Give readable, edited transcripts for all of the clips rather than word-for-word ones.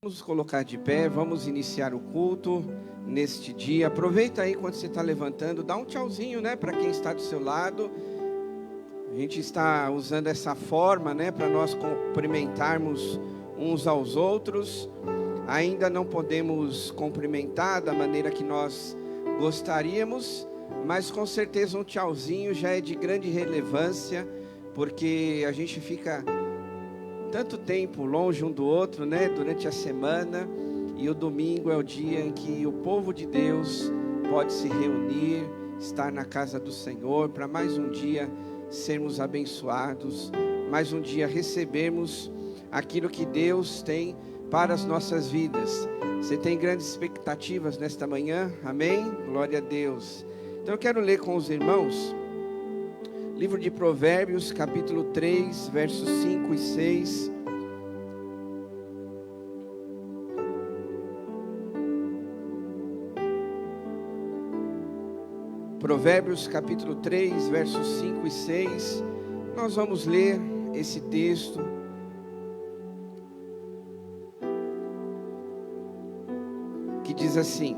Vamos colocar de pé, vamos iniciar o culto neste dia. Aproveita aí quando você está levantando, dá um tchauzinho, né, para quem está do seu lado. A gente está usando essa forma, né, para nós cumprimentarmos uns aos outros. Ainda não podemos cumprimentar da maneira que nós gostaríamos, mas com certeza um tchauzinho já é de grande relevância, porque a gente fica tanto tempo longe um do outro, né, durante a semana, e o domingo é o dia em que o povo de Deus pode se reunir, estar na casa do Senhor, para mais um dia sermos abençoados, mais um dia recebermos aquilo que Deus tem para as nossas vidas. Você tem grandes expectativas nesta manhã? Amém? Glória a Deus. Então eu quero ler com os irmãos livro de Provérbios, capítulo 3, versos 5 e 6. Provérbios, capítulo 3, versos 5 e 6. Nós vamos ler esse texto. Que diz assim: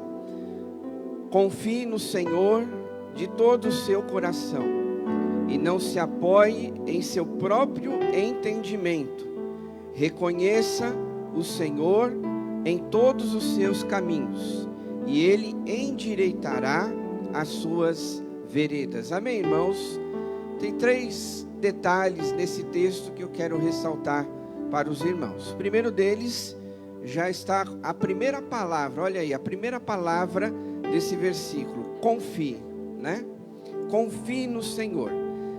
confie no Senhor de todo o seu coração, e não se apoie em seu próprio entendimento. Reconheça o Senhor em todos os seus caminhos, e Ele endireitará as suas veredas. Amém, irmãos? Tem 3 detalhes nesse texto que eu quero ressaltar para os irmãos. O primeiro deles já está a primeira palavra, olha aí, a primeira palavra desse versículo: confie, né? Confie no Senhor.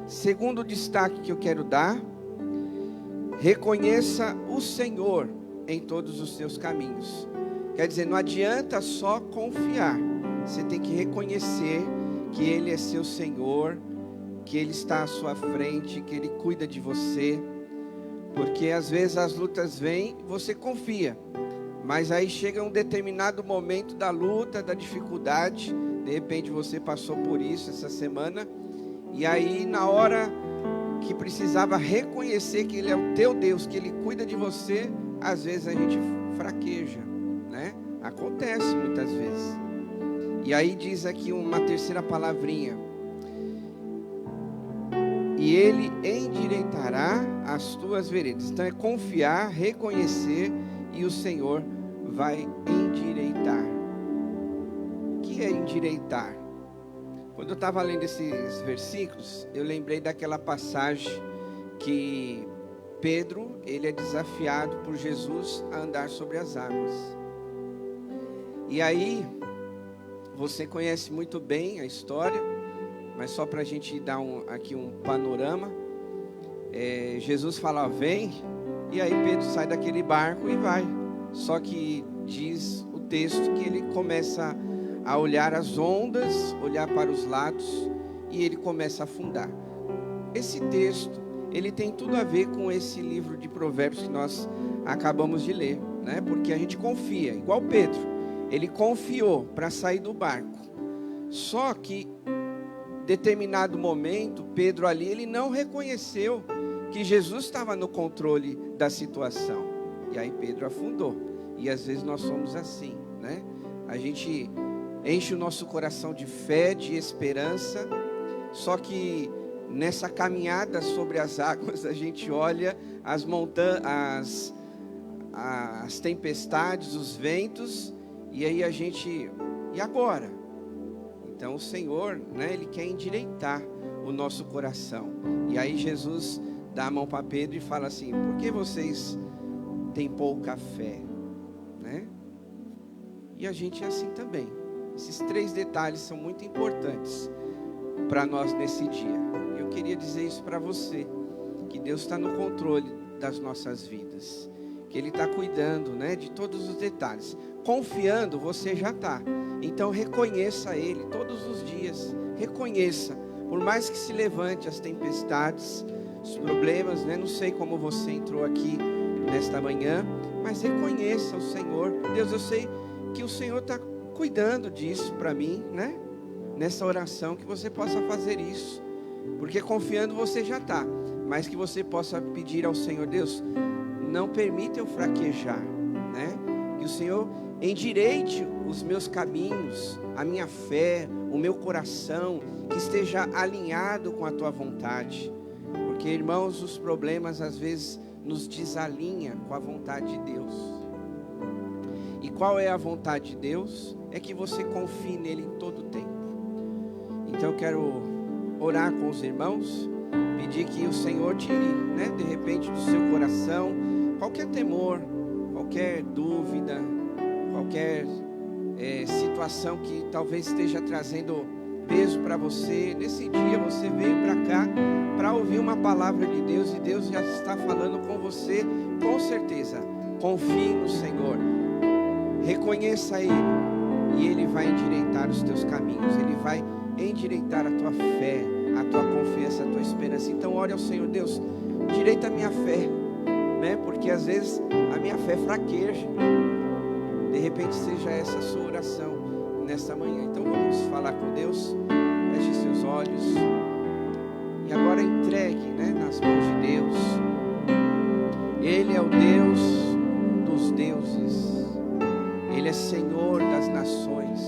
Segundo destaque que eu quero dar: reconheça o Senhor em todos os seus caminhos. Quer dizer, não adianta só confiar, você tem que reconhecer que Ele é seu Senhor, que Ele está à sua frente, que Ele cuida de você. Porque às vezes as lutas vêm, você confia, mas aí chega um determinado momento da luta, da dificuldade. De repente você passou por isso essa semana, e aí na hora que precisava reconhecer que Ele é o teu Deus, que Ele cuida de você, às vezes a gente fraqueja, né? Acontece muitas vezes. E aí diz aqui uma terceira palavrinha: e Ele endireitará as tuas veredas. Então é confiar, reconhecer, e o Senhor vai endireitar. O que é endireitar? Quando eu estava lendo esses versículos, eu lembrei daquela passagem que Pedro, ele é desafiado por Jesus a andar sobre as águas. E aí, você conhece muito bem a história, mas só para a gente dar aqui um panorama. Jesus fala: ó, vem, e aí Pedro sai daquele barco e vai. Só que diz o texto que ele começa a olhar as ondas, olhar para os lados, e ele começa a afundar. Esse texto, ele tem tudo a ver com esse livro de Provérbios que nós acabamos de ler, né? Porque a gente confia, igual Pedro, ele confiou para sair do barco. Só que determinado momento, Pedro ali, ele não reconheceu que Jesus estava no controle da situação. E aí Pedro afundou. E às vezes nós somos assim, né? A gente enche o nosso coração de fé, de esperança, só que nessa caminhada sobre as águas, a gente olha as montanhas, as tempestades, os ventos, e aí a gente, e agora? Então o Senhor, né, Ele quer endireitar o nosso coração. E aí Jesus dá a mão para Pedro e fala assim: por que vocês têm pouca fé, né? E a gente é assim também. Esses 3 detalhes são muito importantes para nós nesse dia. Eu queria dizer isso para você, que Deus está no controle das nossas vidas, que Ele está cuidando, né, de todos os detalhes. Confiando, você já está. Então reconheça Ele todos os dias. Reconheça, por mais que se levante as tempestades, os problemas, né? Não sei como você entrou aqui nesta manhã, mas reconheça o Senhor. Deus, eu sei que o Senhor está cuidando disso para mim, né? Nessa oração, que você possa fazer isso, porque confiando você já está, mas que você possa pedir ao Senhor: Deus, não permita eu fraquejar, né? Que o Senhor endireite os meus caminhos, a minha fé, o meu coração, que esteja alinhado com a tua vontade. Porque, irmãos, os problemas às vezes nos desalinham com a vontade de Deus. E qual é a vontade de Deus? É que você confie nele em todo o tempo. Então eu quero orar com os irmãos, pedir que o Senhor tire, de repente do seu coração, qualquer temor, qualquer dúvida, qualquer situação que talvez esteja trazendo peso para você. Nesse dia você veio para cá para ouvir uma palavra de Deus, e Deus já está falando com você, com certeza. Confie no Senhor, reconheça Ele, e Ele vai endireitar os teus caminhos, Ele vai endireitar a tua fé, a tua confiança, a tua esperança. Então ore ao Senhor: Deus, direita a minha fé, porque às vezes a minha fé fraqueja. De repente seja essa a sua oração nesta manhã. Então vamos falar com Deus. Feche seus olhos e agora entregue, nas mãos de Deus. Ele é o Deus dos deuses, Ele é Senhor das nações,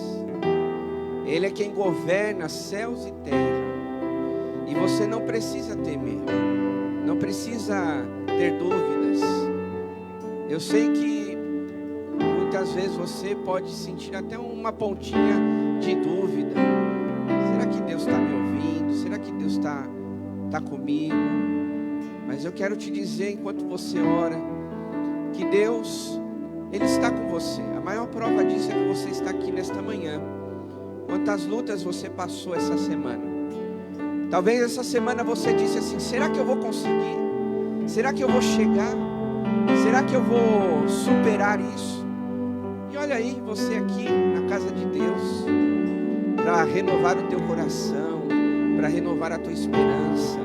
Ele é quem governa céus e terra. E você não precisa temer, não precisa ter dúvidas. Eu sei que muitas vezes você pode sentir até uma pontinha de dúvida. Será que Deus está me ouvindo? Será que Deus está comigo? Mas eu quero te dizer, enquanto você ora, que Deus, Ele está com você. A maior prova disso é que você está aqui nesta manhã. Quantas lutas você passou essa semana? Talvez essa semana você disse assim: será que eu vou conseguir? Será que eu vou chegar? Será que eu vou superar isso? E olha aí, você aqui na casa de Deus, para renovar o teu coração, para renovar a tua esperança,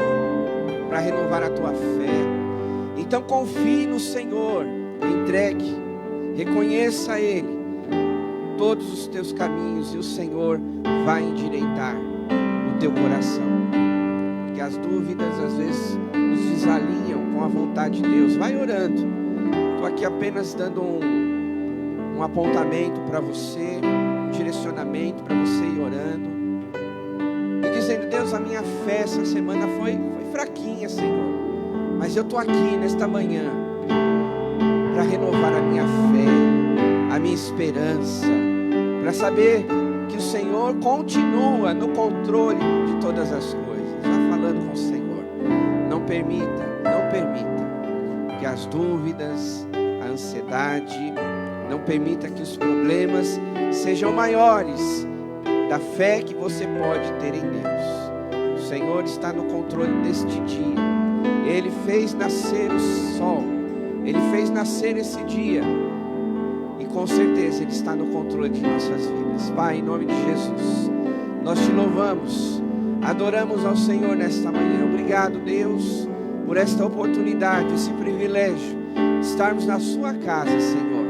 para renovar a tua fé. Então confie no Senhor, entregue, reconheça Ele, todos os teus caminhos, e o Senhor vai endireitar o teu coração. Porque as dúvidas às vezes nos desalinham com a vontade de Deus. Vai orando. Estou aqui apenas dando um apontamento para você, um direcionamento para você ir orando e dizendo: Deus, a minha fé essa semana foi fraquinha, Senhor, mas eu estou aqui nesta manhã para renovar a minha fé, a minha esperança, para saber que o Senhor continua no controle de todas as coisas. Já falando com o Senhor, não permita que as dúvidas, a ansiedade, não permita que os problemas sejam maiores da fé que você pode ter em Deus. O Senhor está no controle deste dia. Ele fez nascer o sol, Ele fez nascer esse dia, e com certeza Ele está no controle de nossas vidas. Pai, em nome de Jesus, nós te louvamos, adoramos ao Senhor nesta manhã. Obrigado, Deus, por esta oportunidade, esse privilégio de estarmos na sua casa, Senhor.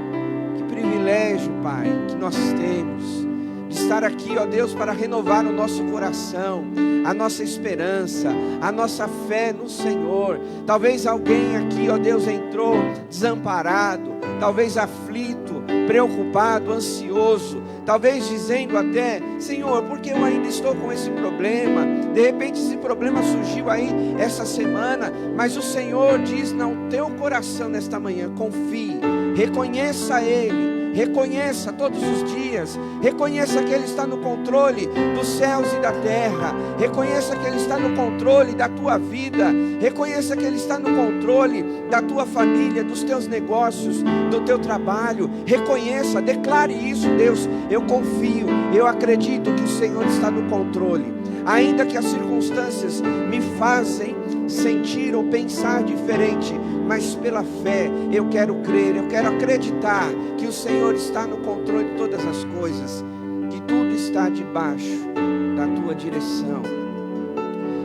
Que privilégio, Pai, que nós temos de estar aqui, ó Deus, para renovar o nosso coração, a nossa esperança, a nossa fé no Senhor. Talvez alguém aqui, ó Deus, entrou desamparado, talvez aflito, preocupado, ansioso, talvez dizendo até: Senhor, por que eu ainda estou com esse problema? De repente esse problema surgiu aí essa semana, mas o Senhor diz no teu coração nesta manhã: confie, reconheça Ele. Reconheça todos os dias, reconheça que Ele está no controle dos céus e da terra, reconheça que Ele está no controle da tua vida, reconheça que Ele está no controle da tua família, dos teus negócios, do teu trabalho. Reconheça, declare isso: Deus, eu confio, eu acredito que o Senhor está no controle, ainda que as circunstâncias me fazem sentir ou pensar diferente, mas pela fé eu quero crer, eu quero acreditar que o Senhor está no controle de todas as coisas, que tudo está debaixo da tua direção.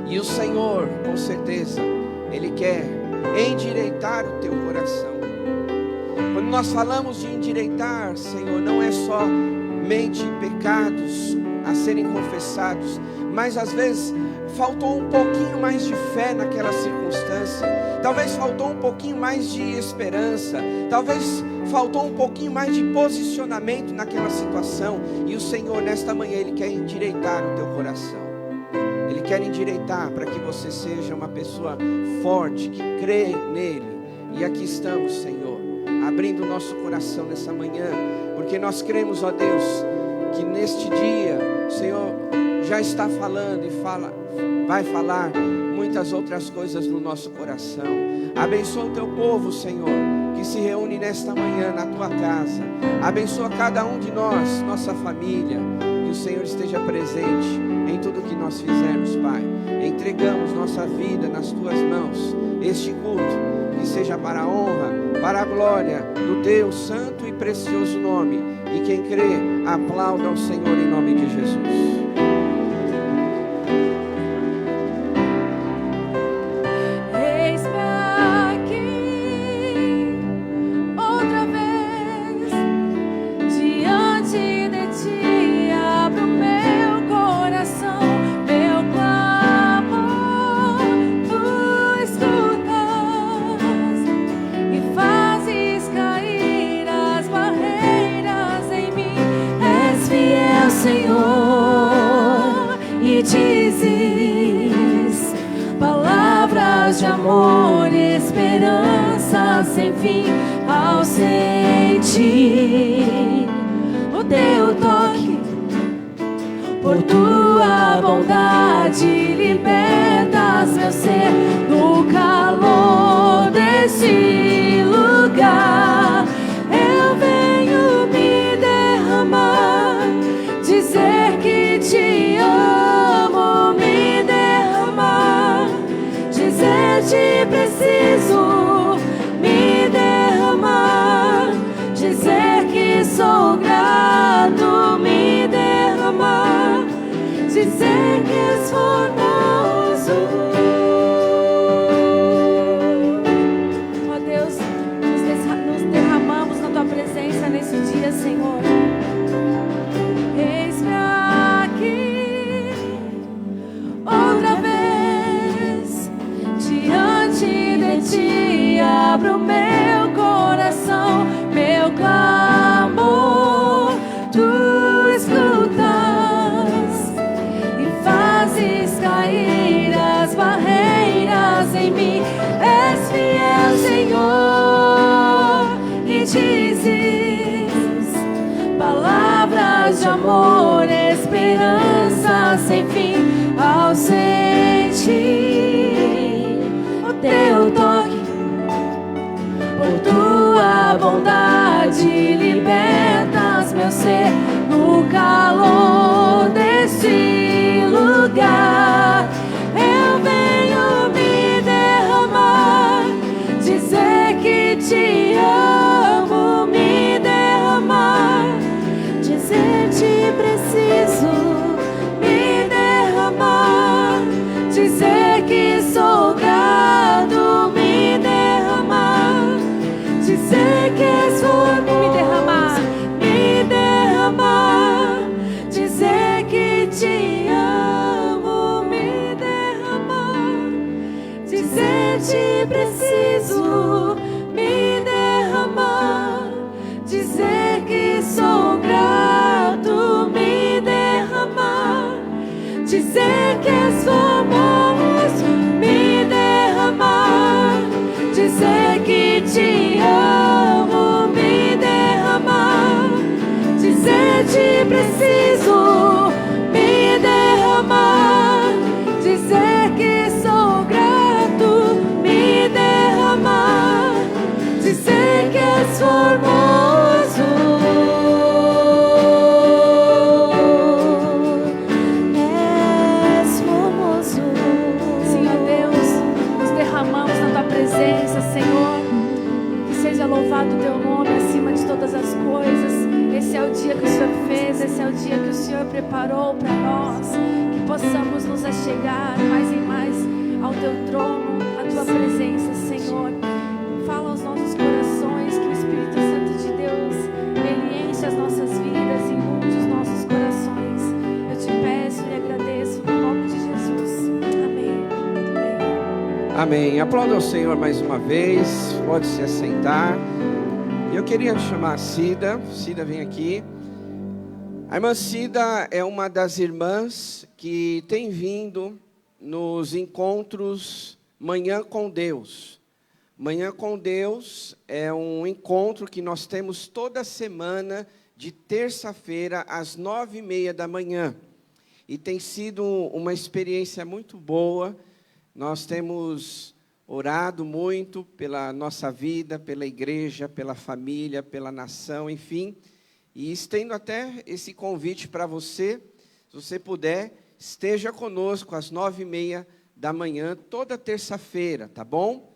E o Senhor, com certeza, Ele quer endireitar o teu coração. Quando nós falamos de endireitar, Senhor, não é somente pecados a serem confessados, mas às vezes faltou um pouquinho mais de fé naquela circunstância, talvez faltou um pouquinho mais de esperança, talvez faltou um pouquinho mais de posicionamento naquela situação, e o Senhor nesta manhã Ele quer endireitar o teu coração. Ele quer endireitar para que você seja uma pessoa forte, que crê nele. E aqui estamos, Senhor, abrindo o nosso coração nessa manhã, porque nós cremos, ó Deus, que neste dia o Senhor já está falando e vai falar muitas outras coisas no nosso coração. Abençoa o teu povo, Senhor, que se reúne nesta manhã na tua casa. Abençoa cada um de nós, nossa família. Que o Senhor esteja presente em tudo que nós fizermos, Pai. Entregamos nossa vida nas tuas mãos. Este culto que seja para a honra, para a glória do teu santo e precioso nome. E quem crê, aplauda ao Senhor em nome de Jesus. Dizes palavras de amor, esperança sem fim ao sentir o teu toque. Por tua bondade libertas meu ser do calor desse lugar. Eu venho me derramar, dizer que te amo, me derramar, dizer te preciso, me derramar, dizer que sou grato, me derramar, dizer que és formoso. Ó Deus, nos derramamos na tua presença nesse dia, Senhor. Eis-me aqui outra vez, diante de ti abro meu coração, meu clamor tu escutas e fazes cair as barreiras em mim. És fiel, Senhor, e dizes palavras de amor, esperança sem fim ao sentir o teu toque. Por tua bondade libertas meu ser no calor desse lugar. Eu venho me derramar, dizer que te amo, me derramar, dizer te preciso, me derramar, dizer que sou grato, me derramar, dizer que és formoso, me derramar, dizer que te amo, me derramar, dizer te preciso, me derramar, dizer que sou grato, me derramar, dizer que és famoso, me derramar, dizer que te amo, me derramar, dizer te preciso, me derramar, dizer que sou grato, me derramar, dizer que és formoso, és formoso. Senhor Deus, nos derramamos na tua presença, Senhor. Que seja louvado o teu nome acima de todas as coisas. Esse é o dia que o Senhor fez, esse é o dia que o Senhor preparou para nós. Que possamos nos achegar mais e mais ao teu trono, à tua presença, Senhor. Fala aos nossos corações, que o Espírito Santo de Deus, Ele enche as nossas vidas, inunde os nossos corações. Eu te peço e agradeço no nome de Jesus. Amém. Amém. Amém. Aplauda ao Senhor mais uma vez. Pode se assentar. Eu Eu queria chamar a Cida. Cida, vem aqui. A irmã Cida é uma das irmãs que tem vindo nos encontros Manhã com Deus. Manhã com Deus é um encontro que nós temos toda semana, de terça-feira, às 9h30 da manhã. E tem sido uma experiência muito boa. Nós temos orado muito pela nossa vida, pela igreja, pela família, pela nação, enfim. E estendo até esse convite para você, se você puder, esteja conosco às 9h30 da manhã, toda terça-feira, tá bom?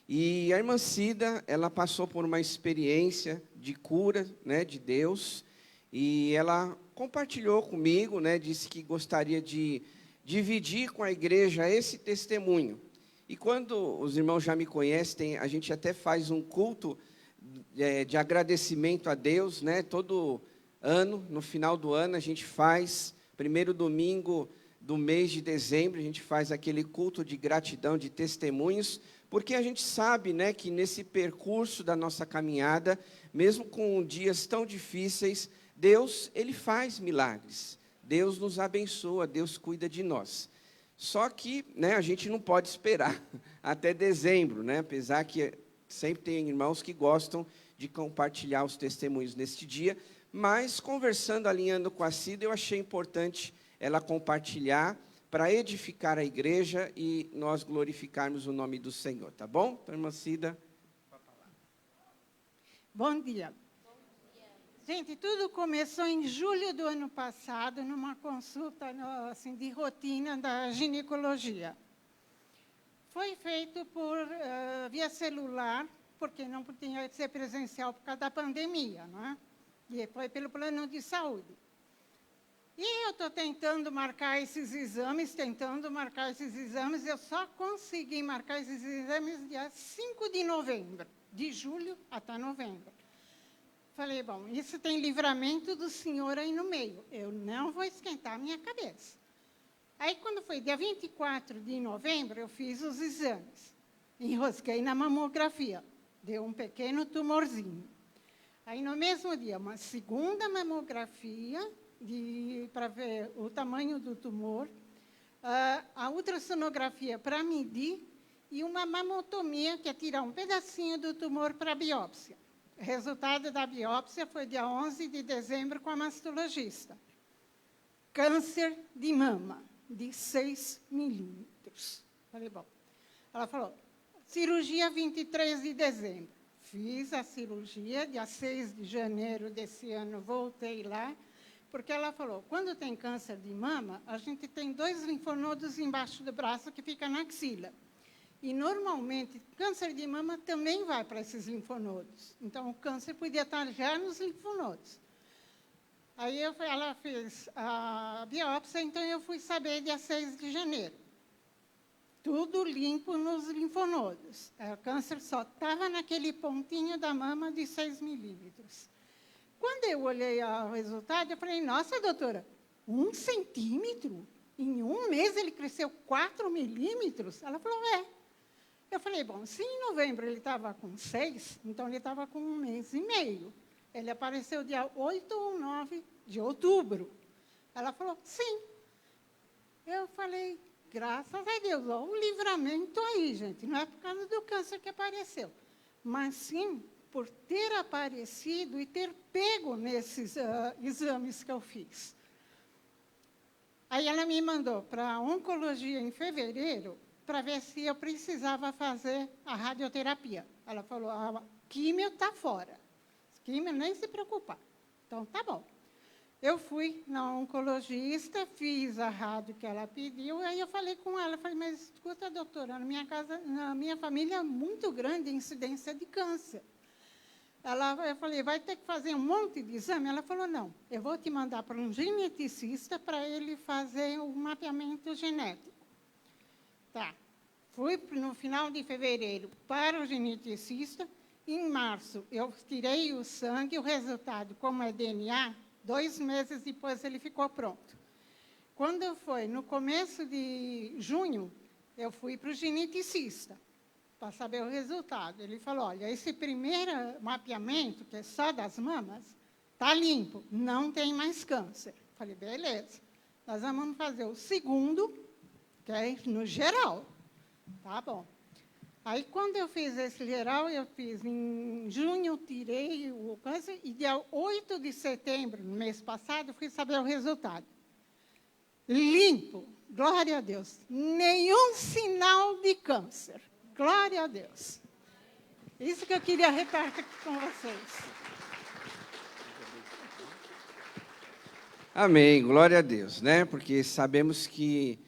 E a irmã Cida, ela passou por uma experiência de cura, né, de Deus, e ela compartilhou comigo, né, disse que gostaria de dividir com a igreja esse testemunho. E quando os irmãos já me conhecem, a gente até faz um culto de agradecimento a Deus, né? Todo ano, no final do ano, a gente faz, primeiro domingo do mês de dezembro, a gente faz aquele culto de gratidão, de testemunhos, porque a gente sabe, né, que nesse percurso da nossa caminhada, mesmo com dias tão difíceis, Deus, Ele faz milagres. Deus nos abençoa, Deus cuida de nós. Só que, né, a gente não pode esperar até dezembro, né? Apesar que sempre tem irmãos que gostam de compartilhar os testemunhos neste dia, mas conversando, alinhando com a Cida, eu achei importante ela compartilhar para edificar a igreja e nós glorificarmos o nome do Senhor, tá bom? Então, irmã Cida. Bom dia. Gente, tudo começou em julho do ano passado, numa consulta assim, de rotina da ginecologia. Foi feito via celular, porque não podia ser presencial por causa da pandemia, não é? E foi pelo plano de saúde. E eu estou tentando marcar esses exames, eu só consegui marcar esses exames dia 5 de novembro, de julho até novembro. Falei, bom, isso tem livramento do Senhor aí no meio. Eu não vou esquentar a minha cabeça. Aí, quando foi dia 24 de novembro, eu fiz os exames. Enrosquei na mamografia. Deu um pequeno tumorzinho. Aí, no mesmo dia, uma segunda mamografia para ver o tamanho do tumor, a ultrassonografia para medir e uma mamotomia, que é tirar um pedacinho do tumor para biópsia. O resultado da biópsia foi dia 11 de dezembro com a mastologista. Câncer de mama, de 6 milímetros. Falei, bom. Ela falou, cirurgia 23 de dezembro. Fiz a cirurgia, dia 6 de janeiro desse ano, voltei lá, porque ela falou, quando tem câncer de mama, a gente tem 2 linfonodos embaixo do braço que fica na axila. E, normalmente, câncer de mama também vai para esses linfonodos. Então, o câncer podia estar já nos linfonodos. Aí, ela fez a biópsia, então eu fui saber dia 6 de janeiro. Tudo limpo nos linfonodos. O câncer só estava naquele pontinho da mama de 6 milímetros. Quando eu olhei o resultado, eu falei, nossa, doutora, 1 centímetro? Em um mês ele cresceu 4 milímetros? Ela falou, é. Eu falei, bom, se em novembro ele estava com 6, então ele estava com 1 mês e meio. Ele apareceu dia 8 ou 9 de outubro. Ela falou, sim. Eu falei, graças a Deus, ó, o livramento aí, gente. Não é por causa do câncer que apareceu, mas sim por ter aparecido e ter pego nesses exames que eu fiz. Aí ela me mandou para a oncologia em fevereiro, para ver se eu precisava fazer a radioterapia. Ela falou, a químio está fora. Químio, nem se preocupar. Então, tá bom. Eu fui na oncologista, fiz a rádio que ela pediu, aí eu falei com ela, falei, mas escuta, doutora, na minha família é muito grande a incidência de câncer. Eu falei, vai ter que fazer um monte de exame? Ela falou, não, eu vou te mandar para um geneticista para ele fazer o mapeamento genético. Tá. Fui no final de fevereiro para o geneticista. Em março, eu tirei o sangue, o resultado, como é DNA, 2 meses depois ele ficou pronto. Quando foi no começo de junho, eu fui para o geneticista. para saber o resultado. Ele falou, olha, esse primeiro mapeamento, que é só das mamas, está limpo, não tem mais câncer. Falei, beleza, nós vamos fazer o segundo, que é no geral. Tá bom. Aí, quando eu fiz esse geral, eu fiz em junho, tirei o câncer, e dia 8 de setembro, no mês passado, fui saber o resultado. Limpo, glória a Deus. Nenhum sinal de câncer. Glória a Deus. Isso que eu queria repartir com vocês. Amém, glória a Deus, né? Porque sabemos que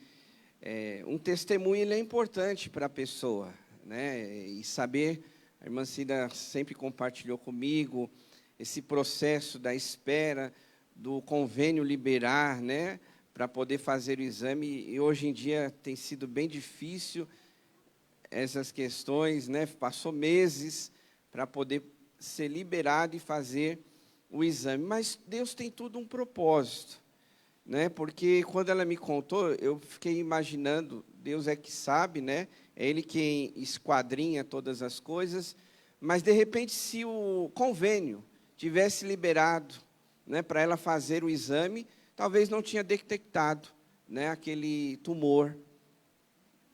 um testemunho ele é importante para a pessoa, né? E saber, a irmã Cida sempre compartilhou comigo esse processo da espera do convênio liberar, né? Para poder fazer o exame, e hoje em dia tem sido bem difícil essas questões, né? Passou meses para poder ser liberado e fazer o exame, mas Deus tem tudo um propósito, né? Porque quando ela me contou, eu fiquei imaginando, Deus é que sabe, né? É Ele quem esquadrinha todas as coisas, mas de repente se o convênio tivesse liberado, né, para ela fazer o exame, talvez não tinha detectado, né, aquele tumor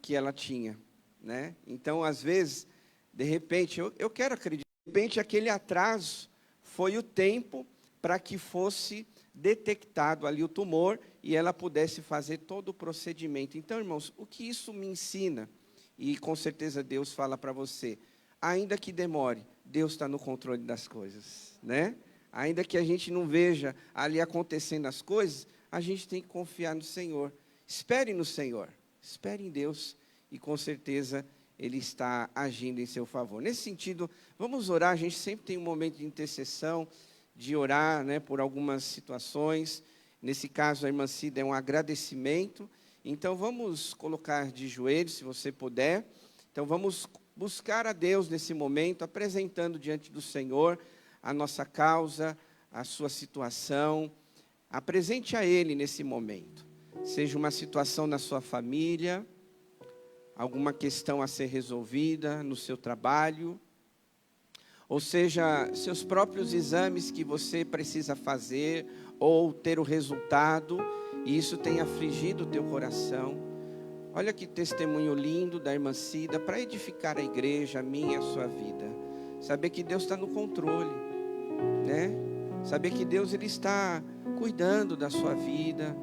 que ela tinha, né? Então, às vezes, de repente, eu quero acreditar, de repente aquele atraso foi o tempo para que fosse detectado ali o tumor e ela pudesse fazer todo o procedimento. Então, irmãos, o que isso me ensina, e com certeza Deus fala para você, ainda que demore, Deus está no controle das coisas, né? Ainda que a gente não veja ali acontecendo as coisas, a gente tem que confiar no Senhor. Espere no Senhor, espere em Deus, e com certeza Ele está agindo em seu favor. Nesse sentido, vamos orar, a gente sempre tem um momento de intercessão, de orar, né, por algumas situações. Nesse caso, a irmã Cida é um agradecimento. Então, vamos colocar de joelhos, se você puder. Então, vamos buscar a Deus nesse momento, apresentando diante do Senhor a nossa causa, a sua situação. Apresente a Ele nesse momento. Seja uma situação na sua família, alguma questão a ser resolvida no seu trabalho, ou seja, seus próprios exames que você precisa fazer, ou ter o resultado, e isso tem afligido o teu coração. Olha que testemunho lindo da irmã Cida, para edificar a igreja, a minha, a sua vida. Saber que Deus está no controle, né? Saber que Deus Ele está cuidando da sua vida,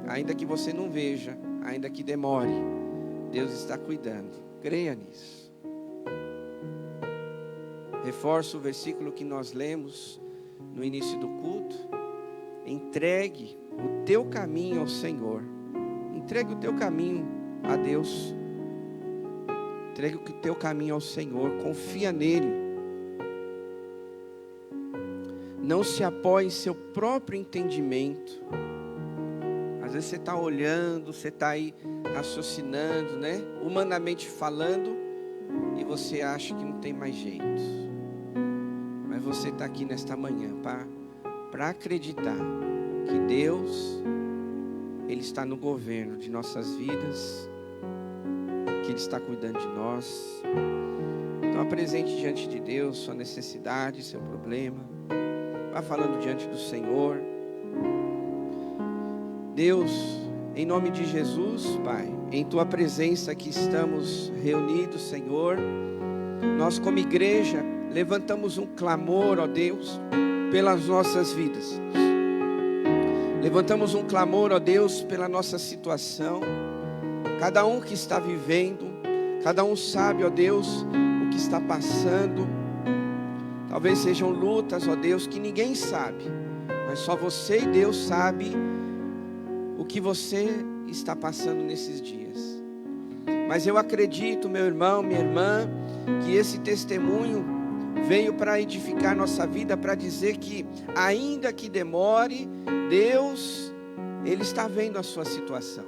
ainda que você não veja, ainda que demore, Deus está cuidando. Creia nisso. Reforço o versículo que nós lemos no início do culto. Entregue o teu caminho ao Senhor. Entregue o teu caminho a Deus. Entregue o teu caminho ao Senhor. Confia nele. Não se apoie em seu próprio entendimento. Às vezes você está olhando, você está aí raciocinando, né? Humanamente falando, e você acha que não tem mais jeito. Mas você está aqui nesta manhã para acreditar que Deus, Ele está no governo de nossas vidas, que Ele está cuidando de nós. Então apresente diante de Deus sua necessidade, seu problema. Vá falando diante do Senhor. Deus, em nome de Jesus, Pai, em Tua presença aqui estamos reunidos, Senhor. Nós como igreja levantamos um clamor, ó Deus, pelas nossas vidas. Levantamos um clamor, ó Deus, pela nossa situação. Cada um que está vivendo, cada um sabe, ó Deus, o que está passando. Talvez sejam lutas, ó Deus, que ninguém sabe, mas só você e Deus sabe o que você está passando nesses dias. Mas eu acredito, meu irmão, minha irmã, que esse testemunho veio para edificar nossa vida, para dizer que ainda que demore, Deus, Ele está vendo a sua situação.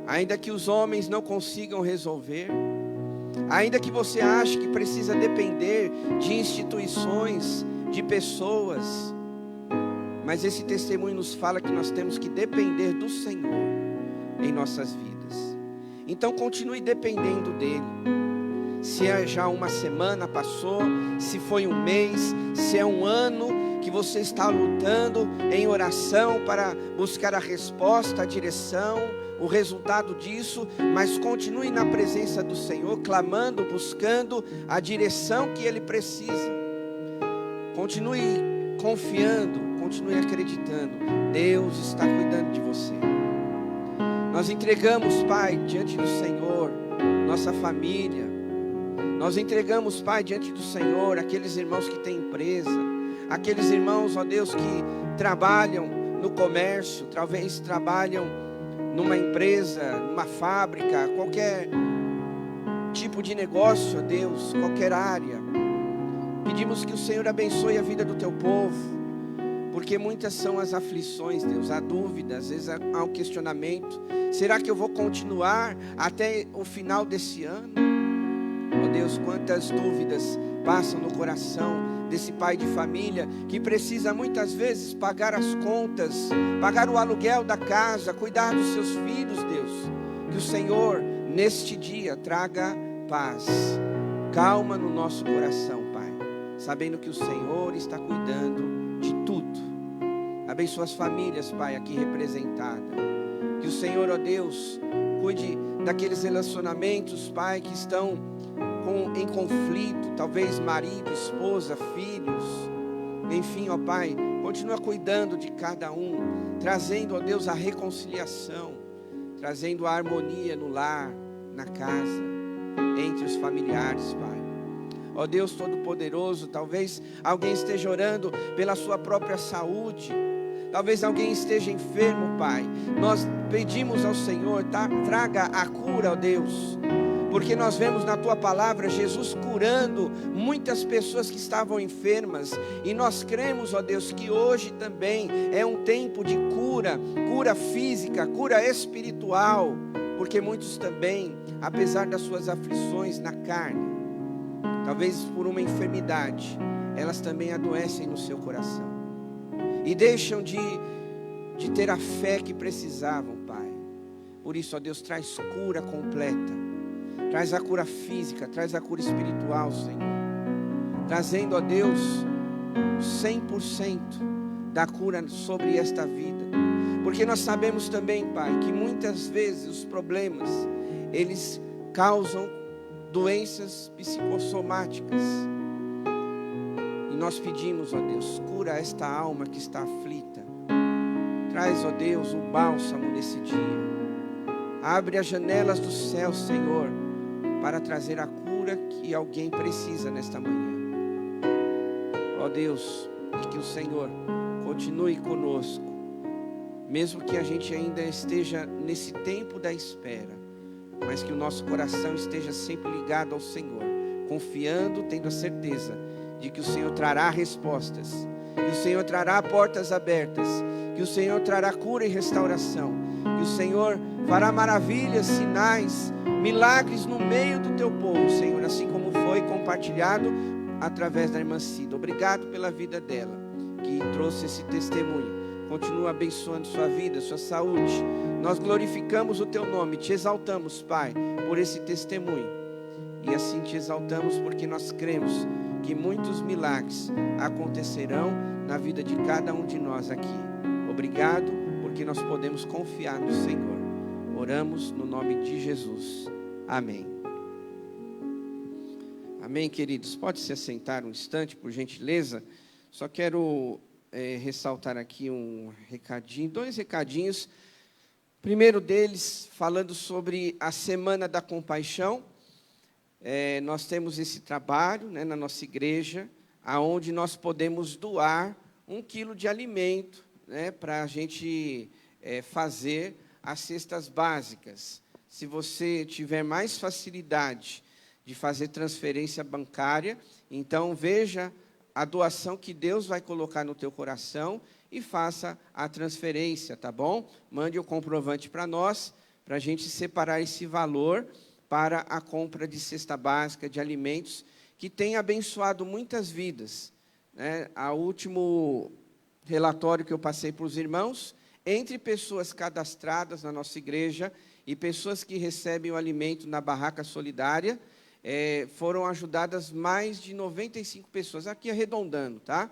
Ainda que os homens não consigam resolver, ainda que você ache que precisa depender de instituições, de pessoas, mas esse testemunho nos fala que nós temos que depender do Senhor em nossas vidas. Então continue dependendo dEle. se é já uma semana passou, se foi um mês, se é um ano que você está lutando em oração para buscar a resposta, a direção, o resultado disso, mas continue na presença do Senhor, clamando, buscando a direção que Ele precisa. Continue confiando, continue acreditando. Deus está cuidando de você. Nós entregamos, Pai, diante do Senhor, nossa família. Nós entregamos, Pai, diante do Senhor, aqueles irmãos que têm empresa, aqueles irmãos, ó Deus, que trabalham no comércio, talvez trabalham numa empresa, numa fábrica, qualquer tipo de negócio, ó Deus, qualquer área. Pedimos que o Senhor abençoe a vida do teu povo, porque muitas são as aflições, Deus, há dúvidas, às vezes há um questionamento. Será que eu vou continuar até o final desse ano? Ó Deus, quantas dúvidas passam no coração desse pai de família, que precisa muitas vezes pagar as contas, pagar o aluguel da casa, cuidar dos seus filhos, Deus. Que o Senhor, neste dia, traga paz, calma no nosso coração, Pai, sabendo que o Senhor está cuidando de tudo. Abençoa as famílias, Pai, aqui representadas. Que o Senhor, ó Deus, cuide daqueles relacionamentos, Pai, que estão em conflito, talvez marido, esposa, filhos, enfim, ó Pai, continua cuidando de cada um, trazendo, ó Deus, a reconciliação, trazendo a harmonia no lar, na casa, entre os familiares, Pai. Ó Deus Todo-Poderoso, talvez alguém esteja orando pela sua própria saúde, talvez alguém esteja enfermo, Pai. Nós pedimos ao Senhor, traga a cura, ó Deus, porque nós vemos na Tua palavra Jesus curando muitas pessoas que estavam enfermas, e nós cremos, ó Deus, que hoje também é um tempo de cura, cura física, cura espiritual, porque muitos também, apesar das suas aflições na carne, talvez por uma enfermidade, elas também adoecem no seu coração, e deixam de ter a fé que precisavam, Pai. Por isso, ó Deus, traz cura completa, traz a cura física, traz a cura espiritual, Senhor, trazendo, ó Deus, 100% da cura sobre esta vida, porque nós sabemos também, Pai, que muitas vezes os problemas, eles causam doenças psicossomáticas, e nós pedimos, ó Deus, cura esta alma que está aflita, traz, ó Deus, o bálsamo nesse dia, abre as janelas do céu, Senhor, para trazer a cura que alguém precisa nesta manhã. Ó Deus, e que o Senhor continue conosco, mesmo que a gente ainda esteja nesse tempo da espera, mas que o nosso coração esteja sempre ligado ao Senhor, confiando, tendo a certeza de que o Senhor trará respostas, que o Senhor trará portas abertas, que o Senhor trará cura e restauração, que o Senhor fará maravilhas, sinais, milagres no meio do teu povo, Senhor, assim como foi compartilhado através da irmã Cida. Obrigado pela vida dela, que trouxe esse testemunho. Continua abençoando sua vida, sua saúde. Nós glorificamos o teu nome, te exaltamos, Pai, por esse testemunho. E assim te exaltamos porque nós cremos que muitos milagres acontecerão na vida de cada um de nós aqui. Obrigado, porque nós podemos confiar no Senhor. Oramos no nome de Jesus. Amém. Amém, queridos. Pode se assentar um instante, por gentileza. Só quero ressaltar aqui um recadinho, 2 recadinhos. Primeiro deles, falando sobre a Semana da Compaixão. Nós temos esse trabalho, né, na nossa igreja, aonde nós podemos doar 1 quilo de alimento, né, para a gente fazer as cestas básicas. Se você tiver mais facilidade de fazer transferência bancária, então veja a doação que Deus vai colocar no teu coração e faça a transferência, tá bom? Mande o comprovante para nós, para a gente separar esse valor para a compra de cesta básica, de alimentos, que tem abençoado muitas vidas, né? O último relatório que eu passei para os irmãos, entre pessoas cadastradas na nossa igreja e pessoas que recebem o alimento na barraca solidária, foram ajudadas mais de 95 pessoas, aqui arredondando, tá?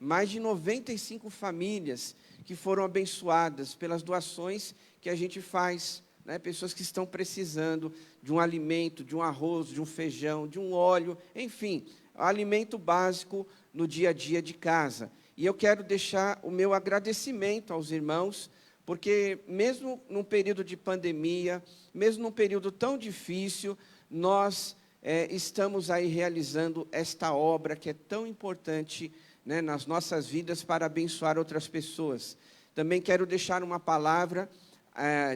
Mais de 95 famílias que foram abençoadas pelas doações que a gente faz, né? Pessoas que estão precisando de um alimento, de um arroz, de um feijão, de um óleo, enfim, alimento básico no dia a dia de casa. E eu quero deixar o meu agradecimento aos irmãos, porque mesmo num período de pandemia, mesmo num período tão difícil, nós estamos aí realizando esta obra que é tão importante, né, nas nossas vidas para abençoar outras pessoas. Também quero deixar uma palavra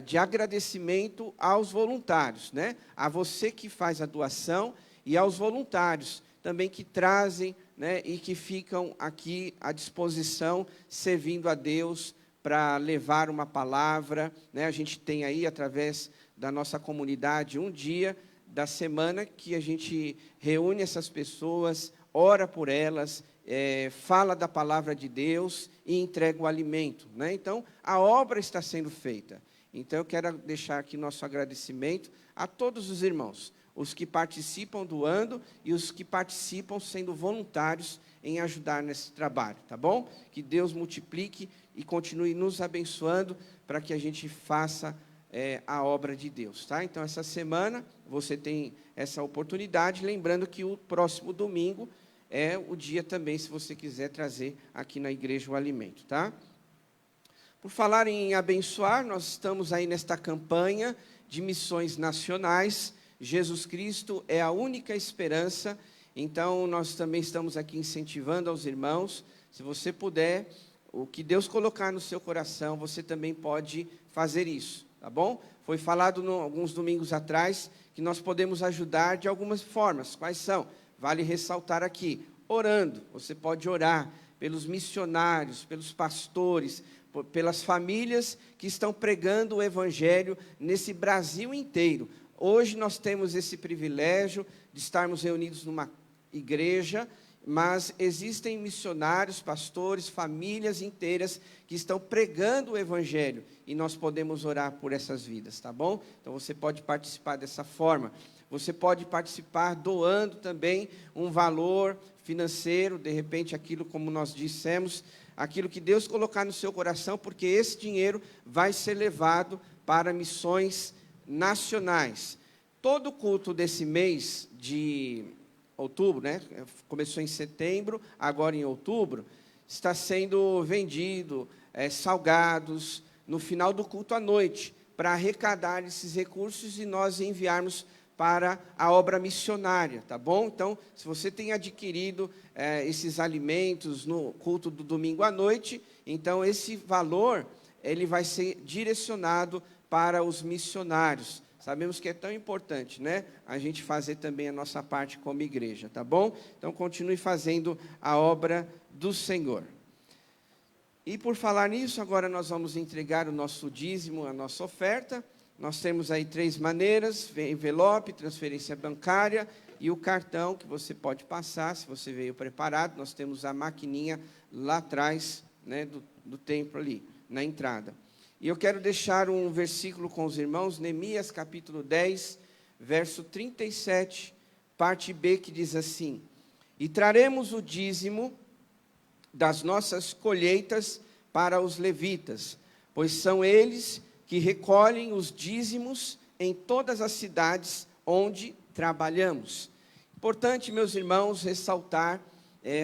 de agradecimento aos voluntários, né? A você que faz a doação e aos voluntários também que trazem, né, e que ficam aqui à disposição, servindo a Deus para levar uma palavra, né? A gente tem aí, através da nossa comunidade, um dia da semana que a gente reúne essas pessoas, ora por elas, fala da palavra de Deus e entrega o alimento, né? Então, a obra está sendo feita. Então, eu quero deixar aqui nosso agradecimento a todos os irmãos, os que participam doando e os que participam sendo voluntários em ajudar nesse trabalho, tá bom? Que Deus multiplique e continue nos abençoando para que a gente faça a obra de Deus, tá? Então, essa semana você tem essa oportunidade, lembrando que o próximo domingo é o dia também, se você quiser trazer aqui na igreja o alimento, tá? Por falar em abençoar, nós estamos aí nesta campanha de missões nacionais. Jesus Cristo é a única esperança, então nós também estamos aqui incentivando aos irmãos, se você puder, o que Deus colocar no seu coração, você também pode fazer isso, tá bom? Foi falado alguns domingos atrás que nós podemos ajudar de algumas formas. Quais são? Vale ressaltar aqui, orando. Você pode orar pelos missionários, pelos pastores, pelas famílias que estão pregando o Evangelho nesse Brasil inteiro. Hoje nós temos esse privilégio de estarmos reunidos numa igreja, mas existem missionários, pastores, famílias inteiras que estão pregando o Evangelho, e nós podemos orar por essas vidas, tá bom? Então você pode participar dessa forma. Você pode participar doando também um valor financeiro, de repente aquilo, como nós dissemos, aquilo que Deus colocar no seu coração, porque esse dinheiro vai ser levado para missões nacionais. Todo culto desse mês de outubro, né? Começou em setembro, agora em outubro, está sendo vendido salgados no final do culto à noite, para arrecadar esses recursos e nós enviarmos para a obra missionária, tá bom? Então, se você tem adquirido esses alimentos no culto do domingo à noite, então esse valor, ele vai ser direcionado para os missionários. Sabemos que é tão importante, né? A gente fazer também a nossa parte como igreja, tá bom? Então, continue fazendo a obra do Senhor. E por falar nisso, agora nós vamos entregar o nosso dízimo, a nossa oferta. Nós temos aí 3 maneiras: envelope, transferência bancária e o cartão que você pode passar, se você veio preparado. Nós temos a maquininha lá atrás, né, do templo ali, na entrada. E eu quero deixar um versículo com os irmãos, Neemias capítulo 10, verso 37, parte B, que diz assim: e traremos o dízimo das nossas colheitas para os levitas, pois são eles que recolhem os dízimos em todas as cidades onde trabalhamos. Importante, meus irmãos, ressaltar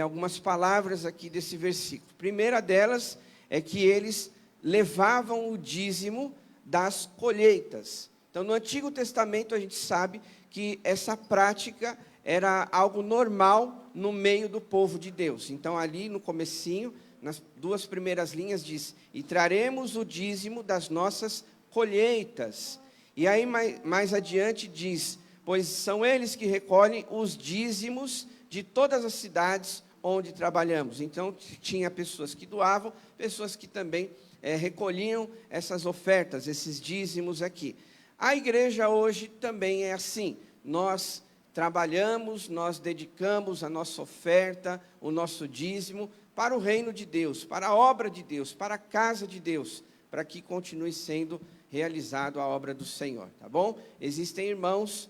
algumas palavras aqui desse versículo. A primeira delas é que eles levavam o dízimo das colheitas. Então, no Antigo Testamento, a gente sabe que essa prática era algo normal no meio do povo de Deus. Então, ali no comecinho, nas 2 primeiras linhas diz: e traremos o dízimo das nossas colheitas. E aí mais adiante diz: pois são eles que recolhem os dízimos de todas as cidades onde trabalhamos. Então tinha pessoas que doavam, pessoas que também recolhiam essas ofertas, esses dízimos aqui. A igreja hoje também é assim. Nós trabalhamos, nós dedicamos a nossa oferta, o nosso dízimo para o reino de Deus, para a obra de Deus, para a casa de Deus, para que continue sendo realizado a obra do Senhor, tá bom? Existem irmãos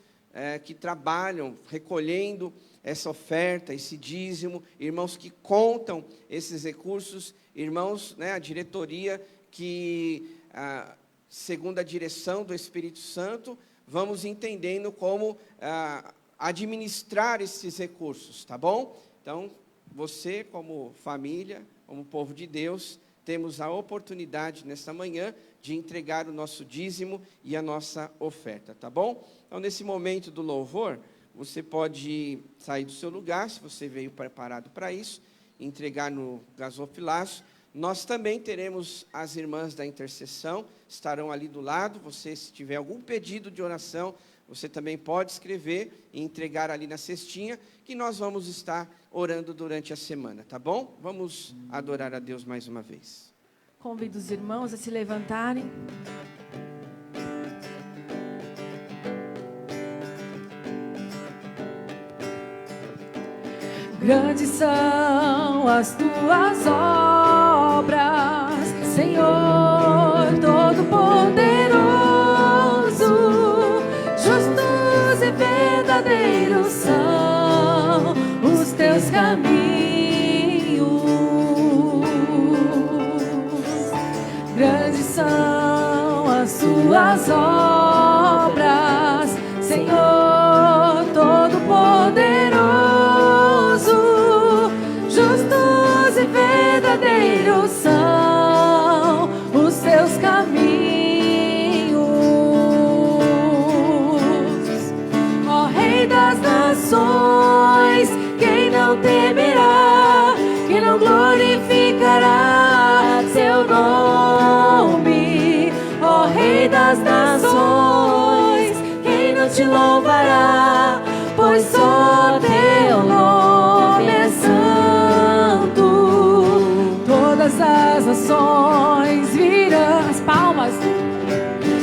que trabalham recolhendo essa oferta, esse dízimo, irmãos que contam esses recursos, irmãos, a diretoria que, segundo a direção do Espírito Santo, vamos entendendo como administrar esses recursos, tá bom? Então, você como família, como povo de Deus, temos a oportunidade nesta manhã de entregar o nosso dízimo e a nossa oferta, tá bom? Então, nesse momento do louvor, você pode sair do seu lugar, se você veio preparado para isso, entregar no gasofilaço. Nós também teremos as irmãs da intercessão, estarão ali do lado. Você, se tiver algum pedido de oração, você também pode escrever e entregar ali na cestinha, que nós vamos estar orando durante a semana, tá bom? Vamos adorar a Deus mais uma vez. Convido os irmãos a se levantarem. Grandes são as tuas obras, Senhor Todo-Poderoso. Justos e verdadeiros são os teus caminhos. Grandes são as tuas obras, Senhor Todo-Poderoso. Justos e verdadeiros são os teus caminhos. Ó Rei das nações, quem não temerá, quem não glorificará seu nome? Ó Rei das nações, quem não te louvará, pois só teu nome é santo. Todas as nações virão as palmas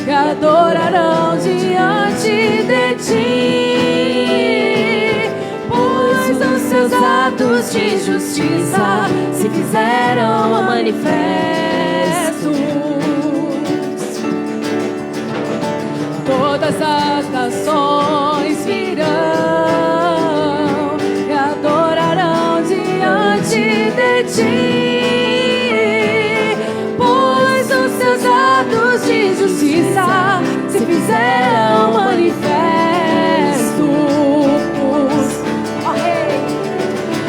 e adorarão diante de ti, pois os seus atos de justiça se fizeram manifestos. Todas as nações virão e adorarão diante de ti, pois os seus atos de justiça se fizeram manifestos.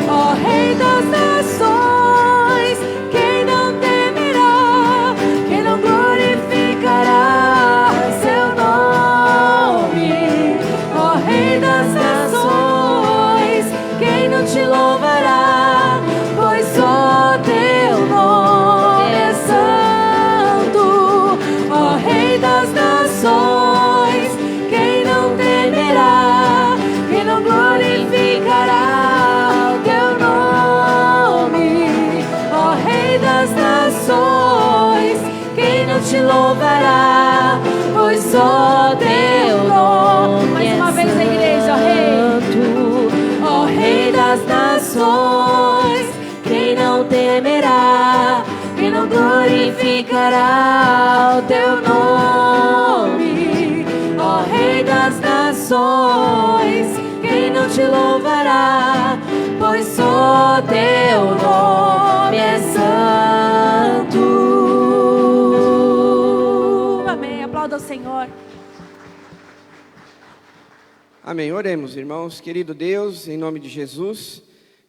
Ó Rei das nações, quem não temerá, quem não glorificará seu nome? Ó Rei das nações, quem não te louvará, pois só teu nome é santo. Ó Rei das nações, quem não temerá, quem não glorificará o teu nome? Ó Rei das nações, quem não te louvará, pois só teu nome mais uma vez a igreja, ó Rei das nações, quem não temerá, quem não glorificará o teu nome? Ó Rei das nações, quem não te louvará, pois só teu nome é santo. Amém. Aplauda o Senhor. Amém. Oremos, irmãos. Querido Deus, em nome de Jesus,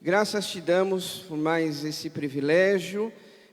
graças te damos por mais esse privilégio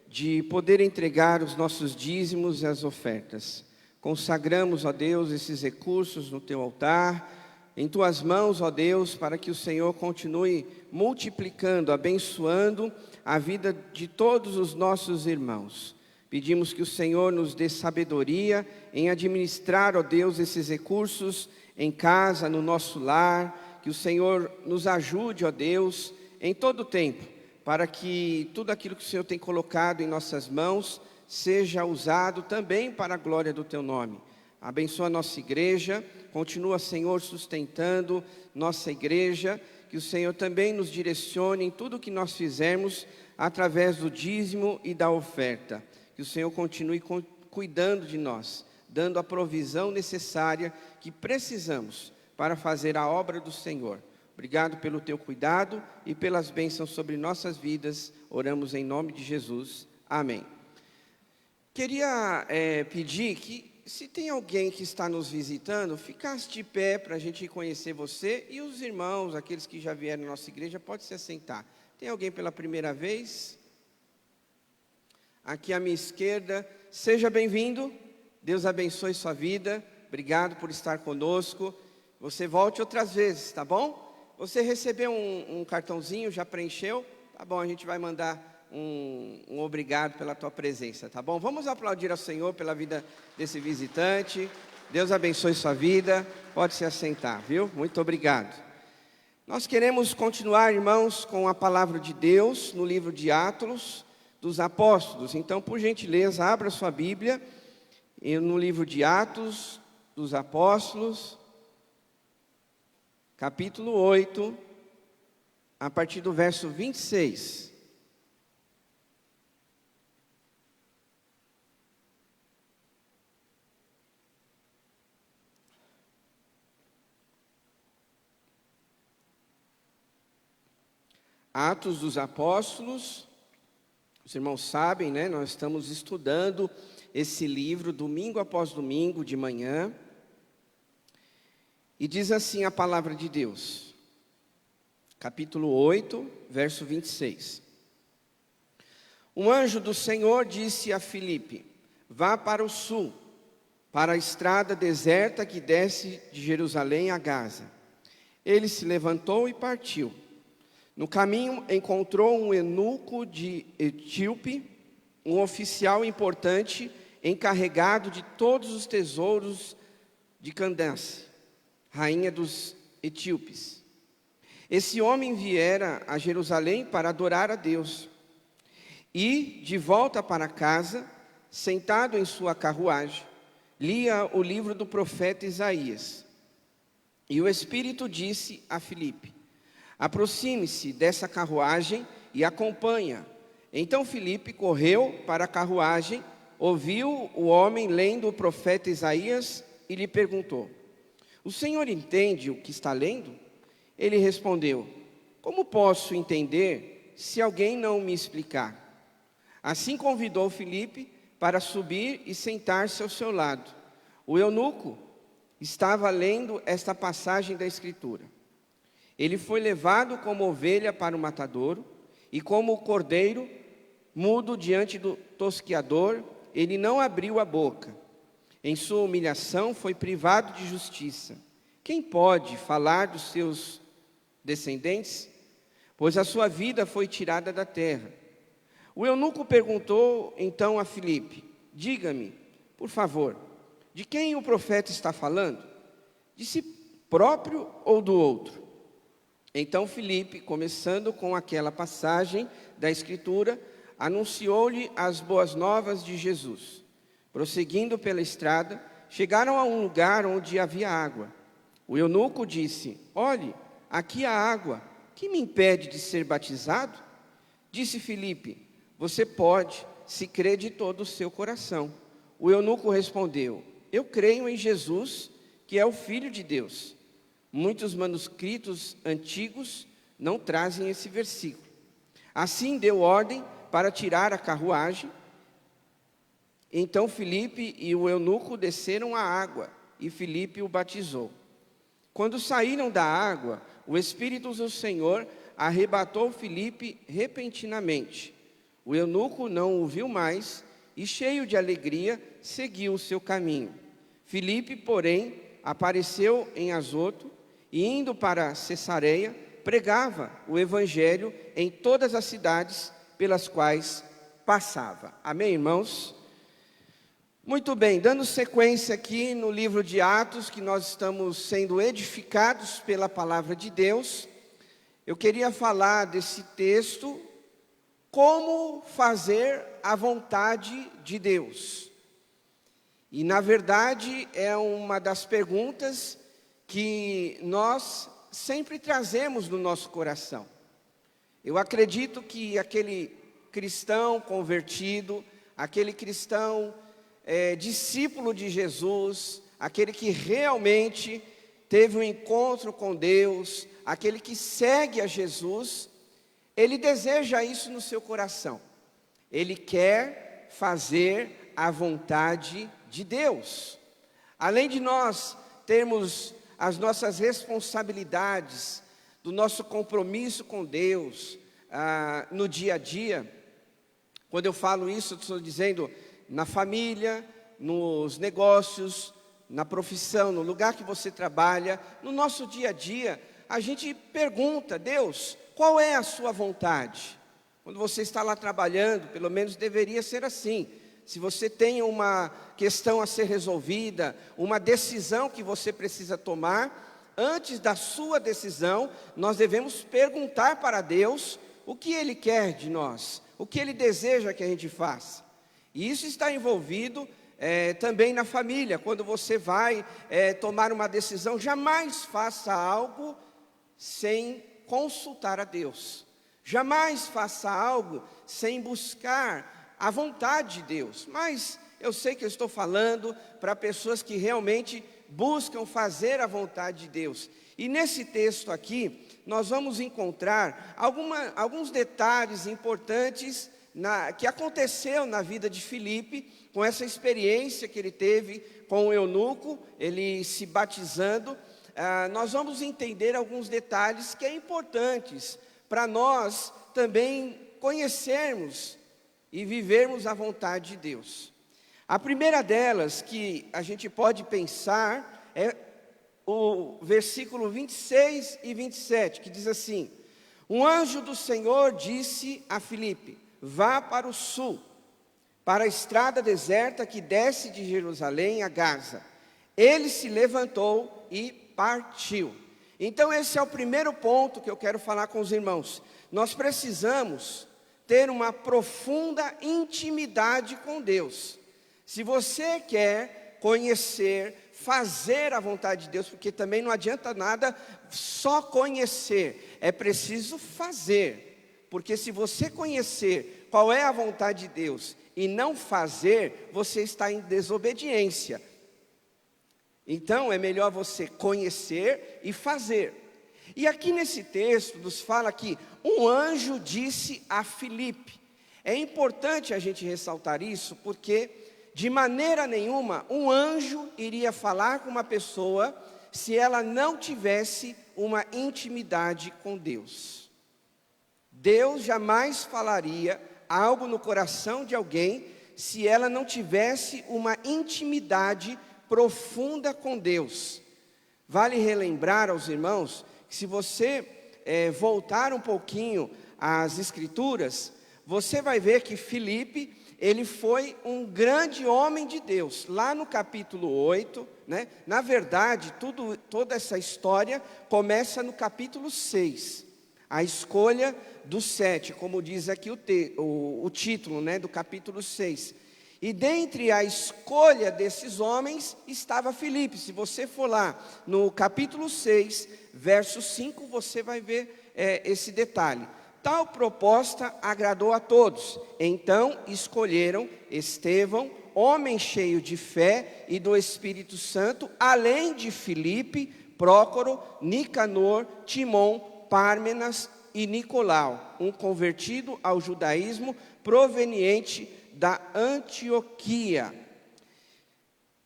de poder entregar os nossos dízimos e as ofertas. Consagramos, ó Deus, esses recursos no teu altar, em tuas mãos, ó Deus, para que o Senhor continue multiplicando, abençoando a vida de todos os nossos irmãos. Pedimos que o Senhor nos dê sabedoria em administrar, ó Deus, esses recursos em casa, no nosso lar, que o Senhor nos ajude, ó Deus, em todo o tempo, para que tudo aquilo que o Senhor tem colocado em nossas mãos seja usado também para a glória do teu nome. Abençoa a nossa igreja, continua, Senhor, sustentando nossa igreja, que o Senhor também nos direcione em tudo que nós fizermos através do dízimo e da oferta. Que o Senhor continue cuidando de nós, dando a provisão necessária que precisamos para fazer a obra do Senhor. Obrigado pelo teu cuidado e pelas bênçãos sobre nossas vidas. Oramos em nome de Jesus. Amém. Queria pedir que, se tem alguém que está nos visitando, ficasse de pé para a gente conhecer você. E os irmãos, aqueles que já vieram na nossa igreja, pode se assentar. Tem alguém pela primeira vez? Aqui à minha esquerda, seja bem-vindo. Deus abençoe sua vida. Obrigado por estar conosco. Você volte outras vezes, tá bom? Você recebeu um cartãozinho, já preencheu? Tá bom, a gente vai mandar um obrigado pela tua presença, tá bom? Vamos aplaudir ao Senhor pela vida desse visitante. Deus abençoe sua vida. Pode se assentar, viu? Muito obrigado. Nós queremos continuar, irmãos, com a palavra de Deus no livro de Atos dos Apóstolos. Então, por gentileza, abra sua Bíblia no livro de Atos dos Apóstolos, capítulo 8, a partir do verso 26. Atos dos Apóstolos, os irmãos sabem, né? Nós estamos estudando esse livro domingo após domingo de manhã. E diz assim a palavra de Deus, capítulo 8, verso 26. Um anjo do Senhor disse a Filipe: vá para o sul, para a estrada deserta que desce de Jerusalém a Gaza. Ele se levantou e partiu. No caminho encontrou um eunuco de Etíope, um oficial importante encarregado de todos os tesouros de Candace, rainha dos etíopes. Esse homem viera a Jerusalém para adorar a Deus. E, de volta para casa, sentado em sua carruagem, lia o livro do profeta Isaías. E o Espírito disse a Filipe: aproxime-se dessa carruagem e acompanha. Então Filipe correu para a carruagem, ouviu o homem lendo o profeta Isaías e lhe perguntou: o senhor entende o que está lendo? Ele respondeu: como posso entender se alguém não me explicar? Assim convidou Filipe para subir e sentar-se ao seu lado. O eunuco estava lendo esta passagem da Escritura: ele foi levado como ovelha para o matadouro, e como o cordeiro mudo diante do tosquiador, ele não abriu a boca. Em sua humilhação foi privado de justiça. Quem pode falar dos seus descendentes? Pois a sua vida foi tirada da terra. O eunuco perguntou então a Filipe: diga-me, por favor, de quem o profeta está falando? De si próprio ou do outro? Então Filipe, começando com aquela passagem da Escritura, anunciou-lhe as boas novas de Jesus. Prosseguindo pela estrada, chegaram a um lugar onde havia água. O eunuco disse: olhe, aqui há água, que me impede de ser batizado? Disse Filipe: você pode, se crê de todo o seu coração. O eunuco respondeu: eu creio em Jesus, que é o Filho de Deus. Muitos manuscritos antigos não trazem esse versículo. Assim deu ordem para tirar a carruagem. Então Filipe e o eunuco desceram à água, e Filipe o batizou. Quando saíram da água, o Espírito do Senhor arrebatou Filipe repentinamente. O eunuco não o viu mais, e cheio de alegria, seguiu o seu caminho. Filipe, porém, apareceu em Azoto, e indo para Cesareia, pregava o evangelho em todas as cidades pelas quais passava. Amém, irmãos? Muito bem, dando sequência aqui no livro de Atos, que nós estamos sendo edificados pela palavra de Deus, eu queria falar desse texto, como fazer a vontade de Deus. E na verdade é uma das perguntas que nós sempre trazemos no nosso coração. Eu acredito que aquele cristão convertido, aquele cristão discípulo de Jesus, aquele que realmente teve um encontro com Deus, aquele que segue a Jesus, ele deseja isso no seu coração. Ele quer fazer a vontade de Deus. Além de nós termos as nossas responsabilidades, do nosso compromisso com Deus, no dia a dia, quando eu falo isso, eu estou dizendo na família, nos negócios, na profissão, no lugar que você trabalha, no nosso dia a dia, a gente pergunta: Deus, qual é a sua vontade? Quando você está lá trabalhando, pelo menos deveria ser assim. Se você tem uma questão a ser resolvida, uma decisão que você precisa tomar, antes da sua decisão, nós devemos perguntar para Deus o que Ele quer de nós, o que Ele deseja que a gente faça. E isso está envolvido também na família. Quando você vai tomar uma decisão, jamais faça algo sem consultar a Deus. Jamais faça algo sem buscar a vontade de Deus. Mas eu sei que eu estou falando para pessoas que realmente buscam fazer a vontade de Deus. E nesse texto aqui, nós vamos encontrar alguns detalhes importantes que aconteceu na vida de Filipe, com essa experiência que ele teve com o eunuco, ele se batizando. Nós vamos entender alguns detalhes que é importantes para nós também conhecermos e vivermos a vontade de Deus. A primeira delas que a gente pode pensar é o versículo 26 e 27, que diz assim: um anjo do Senhor disse a Filipe: vá para o sul, para a estrada deserta que desce de Jerusalém a Gaza. Ele se levantou e partiu. Então esse é o primeiro ponto que eu quero falar com os irmãos. Nós precisamos ter uma profunda intimidade com Deus. Se você quer conhecer, fazer a vontade de Deus, porque também não adianta nada só conhecer, é preciso fazer. Porque se você conhecer qual é a vontade de Deus e não fazer, você está em desobediência. Então é melhor você conhecer e fazer. E aqui nesse texto nos fala que um anjo disse a Filipe. É importante a gente ressaltar isso, porque de maneira nenhuma um anjo iria falar com uma pessoa se ela não tivesse uma intimidade com Deus. Deus jamais falaria algo no coração de alguém se ela não tivesse uma intimidade profunda com Deus. Vale relembrar aos irmãos que se você voltar um pouquinho às Escrituras, você vai ver que Filipe, ele foi um grande homem de Deus. Lá no capítulo 8, né? Na verdade, toda essa história começa no capítulo 6. A escolha dos 7, como diz aqui o título, né, do capítulo 6. E dentre a escolha desses homens estava Filipe. Se você for lá no capítulo 6, verso 5, você vai ver esse detalhe. Tal proposta agradou a todos. Então escolheram Estevão, homem cheio de fé e do Espírito Santo, além de Filipe, Prócoro, Nicanor, Timon, Pármenas e Nicolau, um convertido ao judaísmo proveniente da Antioquia.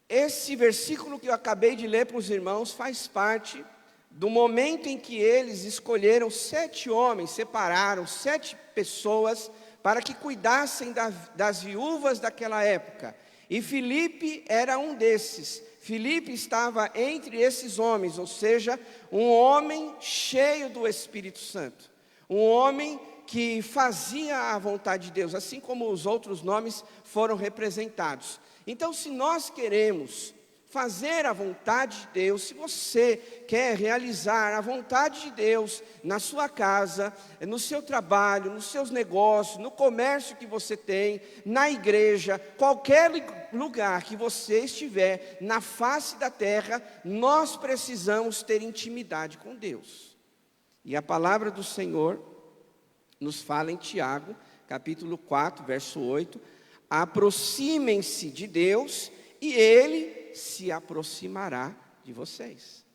Esse versículo que eu acabei de ler para os irmãos faz parte do momento em que eles escolheram 7 homens, separaram 7 pessoas para que cuidassem das viúvas daquela época. E Filipe era um desses. Filipe estava entre esses homens, ou seja, um homem cheio do Espírito Santo. Um homem que fazia a vontade de Deus, assim como os outros nomes foram representados. Então, se nós queremos fazer a vontade de Deus, se você quer realizar a vontade de Deus na sua casa, no seu trabalho, nos seus negócios, no comércio que você tem, na igreja, qualquer lugar que você estiver, na face da terra, nós precisamos ter intimidade com Deus. E a palavra do Senhor nos fala em Tiago, capítulo 4, verso 8, aproximem-se de Deus e Ele se aproximará de vocês.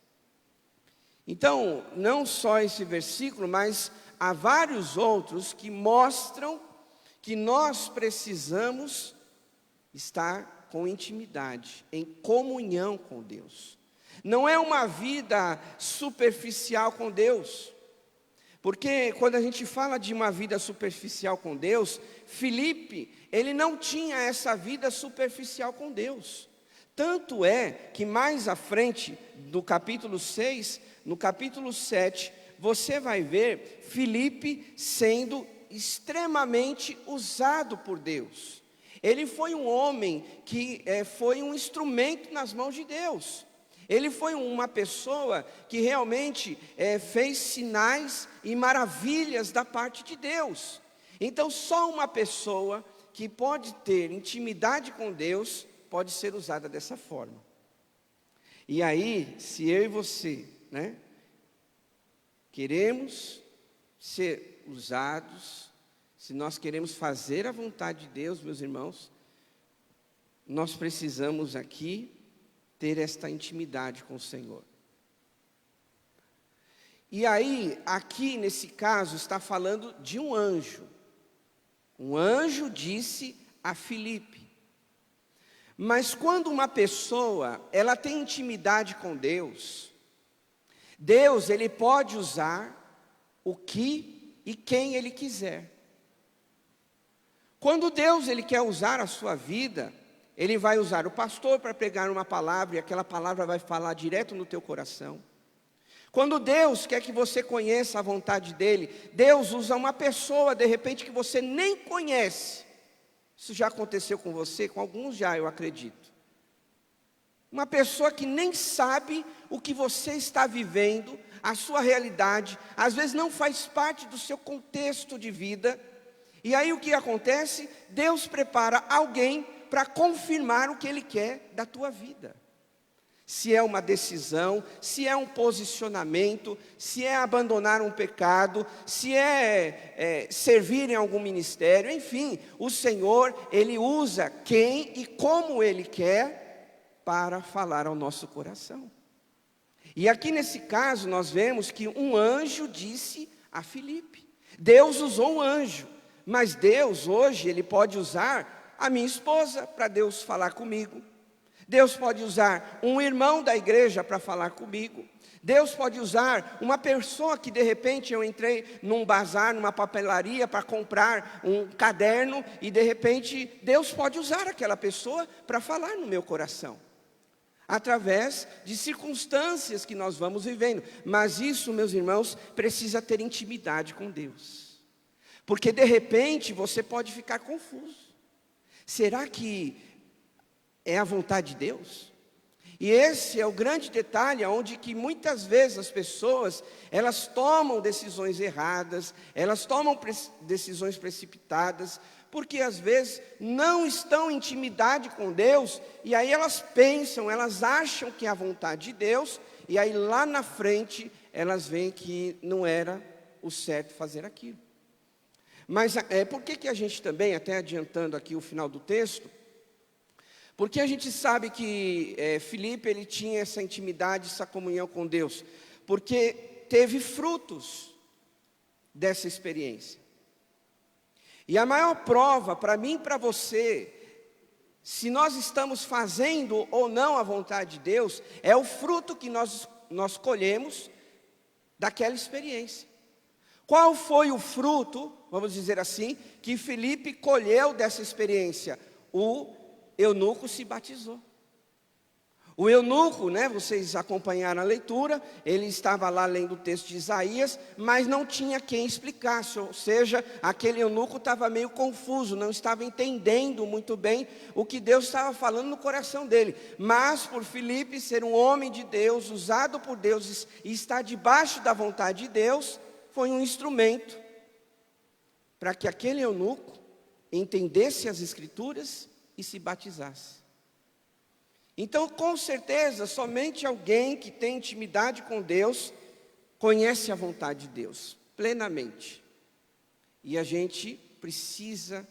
Então, não só esse versículo, mas há vários outros que mostram que nós precisamos estar com intimidade, em comunhão com Deus. Não é uma vida superficial com Deus. Porque quando a gente fala de uma vida superficial com Deus, Filipe, ele não tinha essa vida superficial com Deus. Tanto é que mais à frente, do capítulo 6, no capítulo 7, você vai ver Filipe sendo extremamente usado por Deus. Ele foi um homem que foi um instrumento nas mãos de Deus. Ele foi uma pessoa que realmente fez sinais e maravilhas da parte de Deus. Então, só uma pessoa que pode ter intimidade com Deus pode ser usada dessa forma. E aí, se eu e você, queremos ser usados, se nós queremos fazer a vontade de Deus, meus irmãos, nós precisamos aqui ter esta intimidade com o Senhor. E aí, aqui nesse caso, está falando de um anjo. Um anjo disse a Filipe. Mas quando uma pessoa, ela tem intimidade com Deus, Deus, ele pode usar o que e quem ele quiser. Quando Deus, ele quer usar a sua vida, ele vai usar o pastor para pregar uma palavra, e aquela palavra vai falar direto no teu coração. Quando Deus quer que você conheça a vontade dEle, Deus usa uma pessoa, de repente, que você nem conhece. Isso já aconteceu com você? Com alguns já, eu acredito. Uma pessoa que nem sabe o que você está vivendo, a sua realidade, às vezes não faz parte do seu contexto de vida. E aí o que acontece? Deus prepara alguém para confirmar o que Ele quer da tua vida. Se é uma decisão, se é um posicionamento, se é abandonar um pecado, se é servir em algum ministério, enfim, o Senhor, Ele usa quem e como Ele quer para falar ao nosso coração. E aqui nesse caso nós vemos que um anjo disse a Filipe. Deus usou um anjo, mas Deus hoje, Ele pode usar a minha esposa para Deus falar comigo. Deus pode usar um irmão da igreja para falar comigo. Deus pode usar uma pessoa que de repente eu entrei num bazar, numa papelaria para comprar um caderno e de repente Deus pode usar aquela pessoa para falar no meu coração. Através de circunstâncias que nós vamos vivendo. Mas isso, meus irmãos, precisa ter intimidade com Deus. Porque de repente você pode ficar confuso. Será que é a vontade de Deus? E esse é o grande detalhe, onde que muitas vezes as pessoas, elas tomam decisões erradas, elas tomam decisões precipitadas, porque às vezes não estão em intimidade com Deus, e aí elas pensam, elas acham que é a vontade de Deus, e aí lá na frente, elas veem que não era o certo fazer aquilo. Mas por que a gente também, até adiantando aqui o final do texto, porque a gente sabe que Filipe, ele tinha essa intimidade, essa comunhão com Deus, porque teve frutos dessa experiência. E a maior prova para mim e para você, se nós estamos fazendo ou não a vontade de Deus, é o fruto que nós colhemos daquela experiência. Qual foi o fruto, vamos dizer assim, que Filipe colheu dessa experiência? O eunuco se batizou. O eunuco, vocês acompanharam a leitura, ele estava lá lendo o texto de Isaías, mas não tinha quem explicasse, ou seja, aquele eunuco estava meio confuso, não estava entendendo muito bem o que Deus estava falando no coração dele. Mas por Filipe ser um homem de Deus, usado por Deus e estar debaixo da vontade de Deus, foi um instrumento para que aquele eunuco entendesse as Escrituras e se batizasse. Então, com certeza, somente alguém que tem intimidade com Deus conhece a vontade de Deus plenamente. E a gente precisa,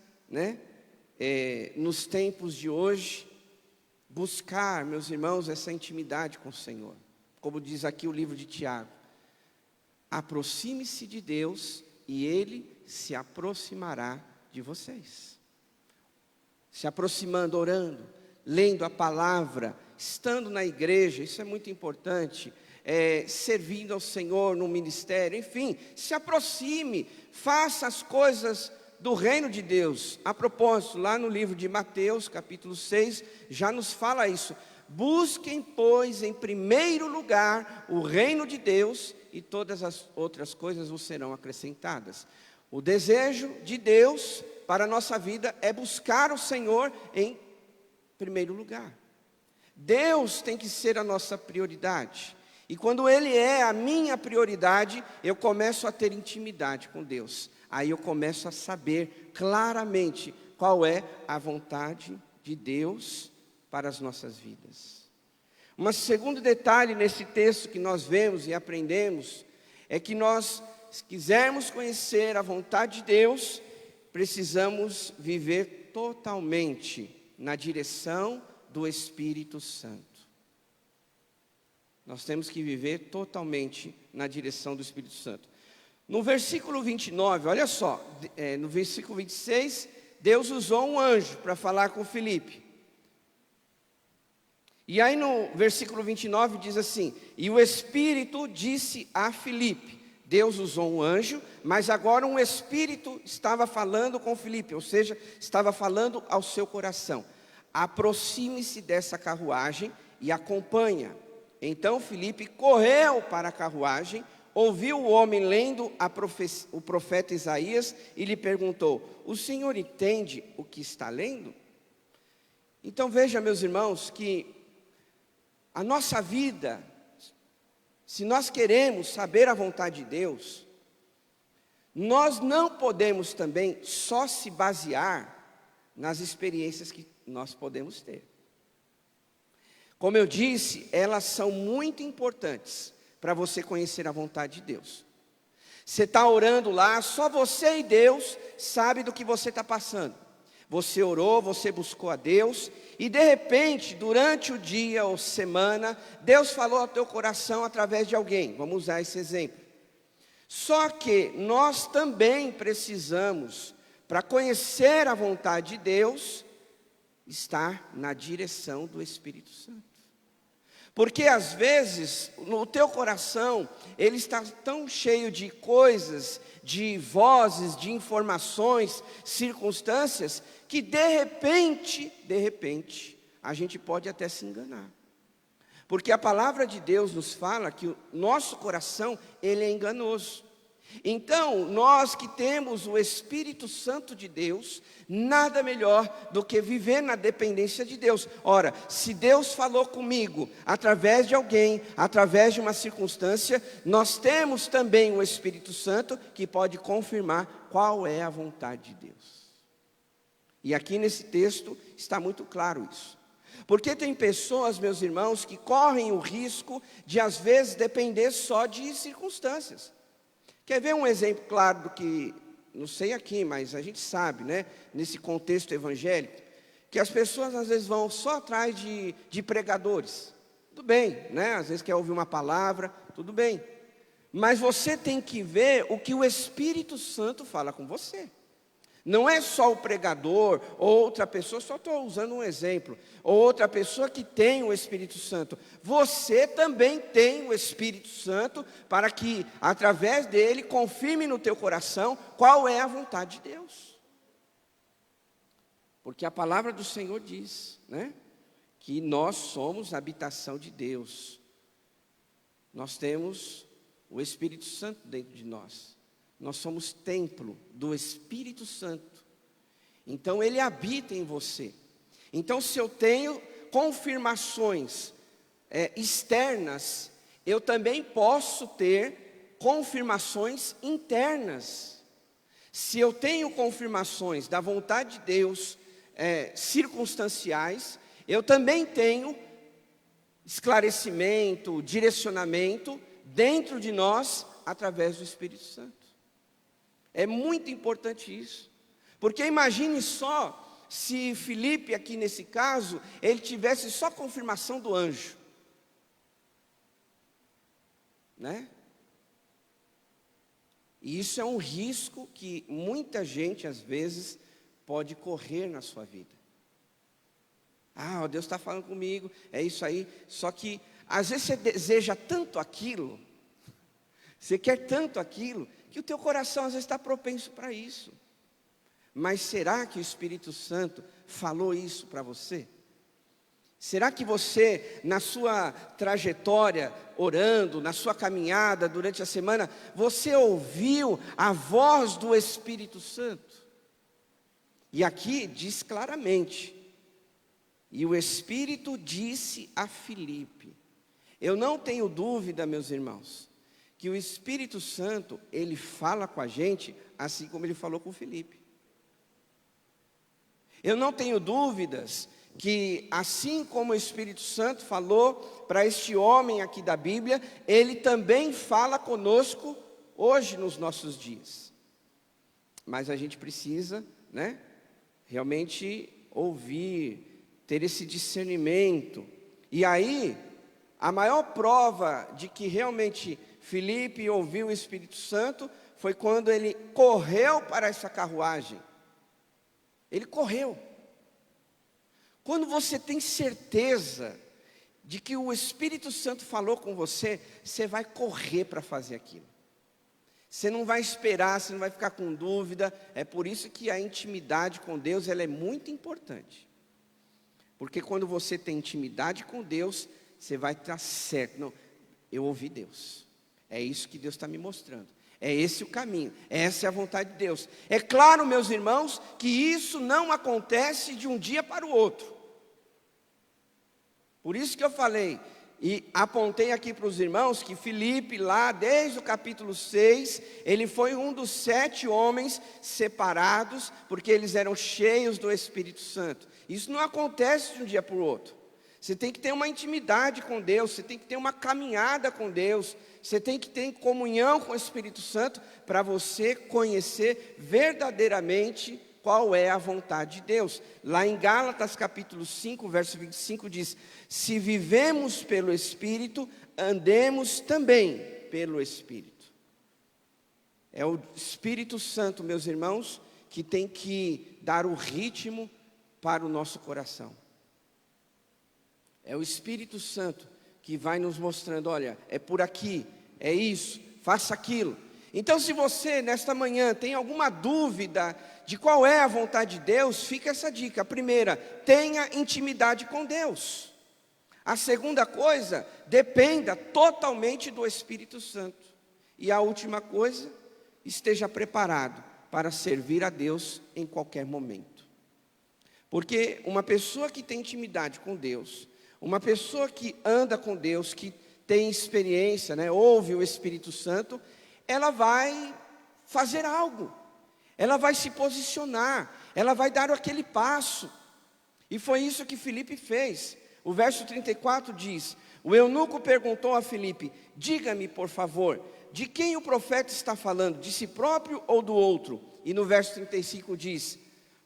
nos tempos de hoje, buscar, meus irmãos, essa intimidade com o Senhor. Como diz aqui o livro de Tiago, Aproxime-se de Deus e Ele se aproximará de vocês. Se aproximando, orando, lendo a palavra, estando na igreja, isso é muito importante, servindo ao Senhor no ministério, enfim, se aproxime, faça as coisas do reino de Deus. A propósito, lá no livro de Mateus, capítulo 6, já nos fala isso. Busquem, pois, em primeiro lugar o reino de Deus, e todas as outras coisas vos serão acrescentadas. O desejo de Deus para a nossa vida é buscar o Senhor em primeiro lugar. Deus tem que ser a nossa prioridade. E quando Ele é a minha prioridade, eu começo a ter intimidade com Deus. Aí eu começo a saber claramente qual é a vontade de Deus para as nossas vidas. Um segundo detalhe nesse texto que nós vemos e aprendemos é que nós, se quisermos conhecer a vontade de Deus, precisamos viver totalmente na direção do Espírito Santo. Nós temos que viver totalmente na direção do Espírito Santo. No versículo 29, olha só, no versículo 26, Deus usou um anjo para falar com Filipe. E aí no versículo 29 diz assim: e o Espírito disse a Filipe. Deus usou um anjo, mas agora um Espírito estava falando com Filipe, ou seja, estava falando ao seu coração. Aproxime-se dessa carruagem e acompanha. Então Filipe correu para a carruagem, ouviu o homem lendo o profeta Isaías e lhe perguntou: o senhor entende o que está lendo? Então veja, meus irmãos, que a nossa vida, se nós queremos saber a vontade de Deus, nós não podemos também só se basear nas experiências que nós podemos ter. Como eu disse, elas são muito importantes para você conhecer a vontade de Deus. Você está orando lá, só você e Deus sabe do que você está passando. Você orou, você buscou a Deus, e de repente, durante o dia ou semana, Deus falou ao teu coração através de alguém. Vamos usar esse exemplo. Só que nós também precisamos, para conhecer a vontade de Deus, estar na direção do Espírito Santo. Porque às vezes, no teu coração, ele está tão cheio de coisas, de vozes, de informações, circunstâncias, que de repente, a gente pode até se enganar. Porque a palavra de Deus nos fala que o nosso coração, ele é enganoso. Então, nós que temos o Espírito Santo de Deus, nada melhor do que viver na dependência de Deus. Ora, se Deus falou comigo através de alguém, através de uma circunstância, nós temos também o Espírito Santo que pode confirmar qual é a vontade de Deus. E aqui nesse texto está muito claro isso. Porque tem pessoas, meus irmãos, que correm o risco de às vezes depender só de circunstâncias. Quer ver um exemplo claro do que, não sei aqui, mas a gente sabe, né? Nesse contexto evangélico, que as pessoas às vezes vão só atrás de pregadores. Tudo bem, né? Às vezes quer ouvir uma palavra, tudo bem. Mas você tem que ver o que o Espírito Santo fala com você. Não é só o pregador, ou outra pessoa, só estou usando um exemplo, ou outra pessoa que tem o Espírito Santo. Você também tem o Espírito Santo, para que, através dele, confirme no teu coração qual é a vontade de Deus. Porque a palavra do Senhor diz, né, que nós somos a habitação de Deus. Nós temos o Espírito Santo dentro de nós. Nós somos templo do Espírito Santo. Então ele habita em você. Então se eu tenho confirmações externas, eu também posso ter confirmações internas. Se eu tenho confirmações da vontade de Deus, circunstanciais, eu também tenho esclarecimento, direcionamento dentro de nós através do Espírito Santo. É muito importante isso, porque imagine só se Filipe aqui nesse caso, ele tivesse só confirmação do anjo, né? E isso é um risco que muita gente, às vezes, pode correr na sua vida. Ah, Deus está falando comigo, é isso aí. Só que, às vezes, você deseja tanto aquilo, você quer tanto aquilo, que o teu coração, às vezes, está propenso para isso. Mas será que o Espírito Santo falou isso para você? Será que você, na sua trajetória, orando, na sua caminhada durante a semana, você ouviu a voz do Espírito Santo? E aqui diz claramente, e o Espírito disse a Filipe. Eu não tenho dúvida, meus irmãos, que o Espírito Santo, ele fala com a gente, assim como ele falou com Filipe. Eu não tenho dúvidas que, assim como o Espírito Santo falou para este homem aqui da Bíblia, ele também fala conosco hoje nos nossos dias. Mas a gente precisa, realmente ouvir, ter esse discernimento. E aí, a maior prova de que realmente Filipe ouviu o Espírito Santo foi quando ele correu para essa carruagem. Ele correu. Quando você tem certeza de que o Espírito Santo falou com você, você vai correr para fazer aquilo. Você não vai esperar, você não vai ficar com dúvida. É por isso que a intimidade com Deus, ela é muito importante. Porque quando você tem intimidade com Deus, você vai estar certo. Não, eu ouvi Deus. É isso que Deus está me mostrando. É esse o caminho, essa é a vontade de Deus. É claro, meus irmãos, que isso não acontece de um dia para o outro. Por isso que eu falei, e apontei aqui para os irmãos, que Filipe lá, desde o capítulo 6, ele foi um dos 7 homens separados, porque eles eram cheios do Espírito Santo. Isso não acontece de um dia para o outro. Você tem que ter uma intimidade com Deus, você tem que ter uma caminhada com Deus, você tem que ter comunhão com o Espírito Santo para você conhecer verdadeiramente qual é a vontade de Deus. Lá em Gálatas capítulo 5, verso 25 diz: se vivemos pelo Espírito, andemos também pelo Espírito. É o Espírito Santo, meus irmãos, que tem que dar o ritmo para o nosso coração. É o Espírito Santo que vai nos mostrando, olha, é por aqui, é isso, faça aquilo. Então, se você, nesta manhã, tem alguma dúvida de qual é a vontade de Deus, fica essa dica. A primeira, tenha intimidade com Deus. A segunda coisa, dependa totalmente do Espírito Santo. E a última coisa, esteja preparado para servir a Deus em qualquer momento. Porque uma pessoa que tem intimidade com Deus, uma pessoa que anda com Deus, que tem experiência, ouve o Espírito Santo, ela vai fazer algo, ela vai se posicionar, ela vai dar aquele passo. E foi isso que Filipe fez. O verso 34 diz: o eunuco perguntou a Filipe: diga-me, por favor, de quem o profeta está falando, de si próprio ou do outro? E no verso 35 diz: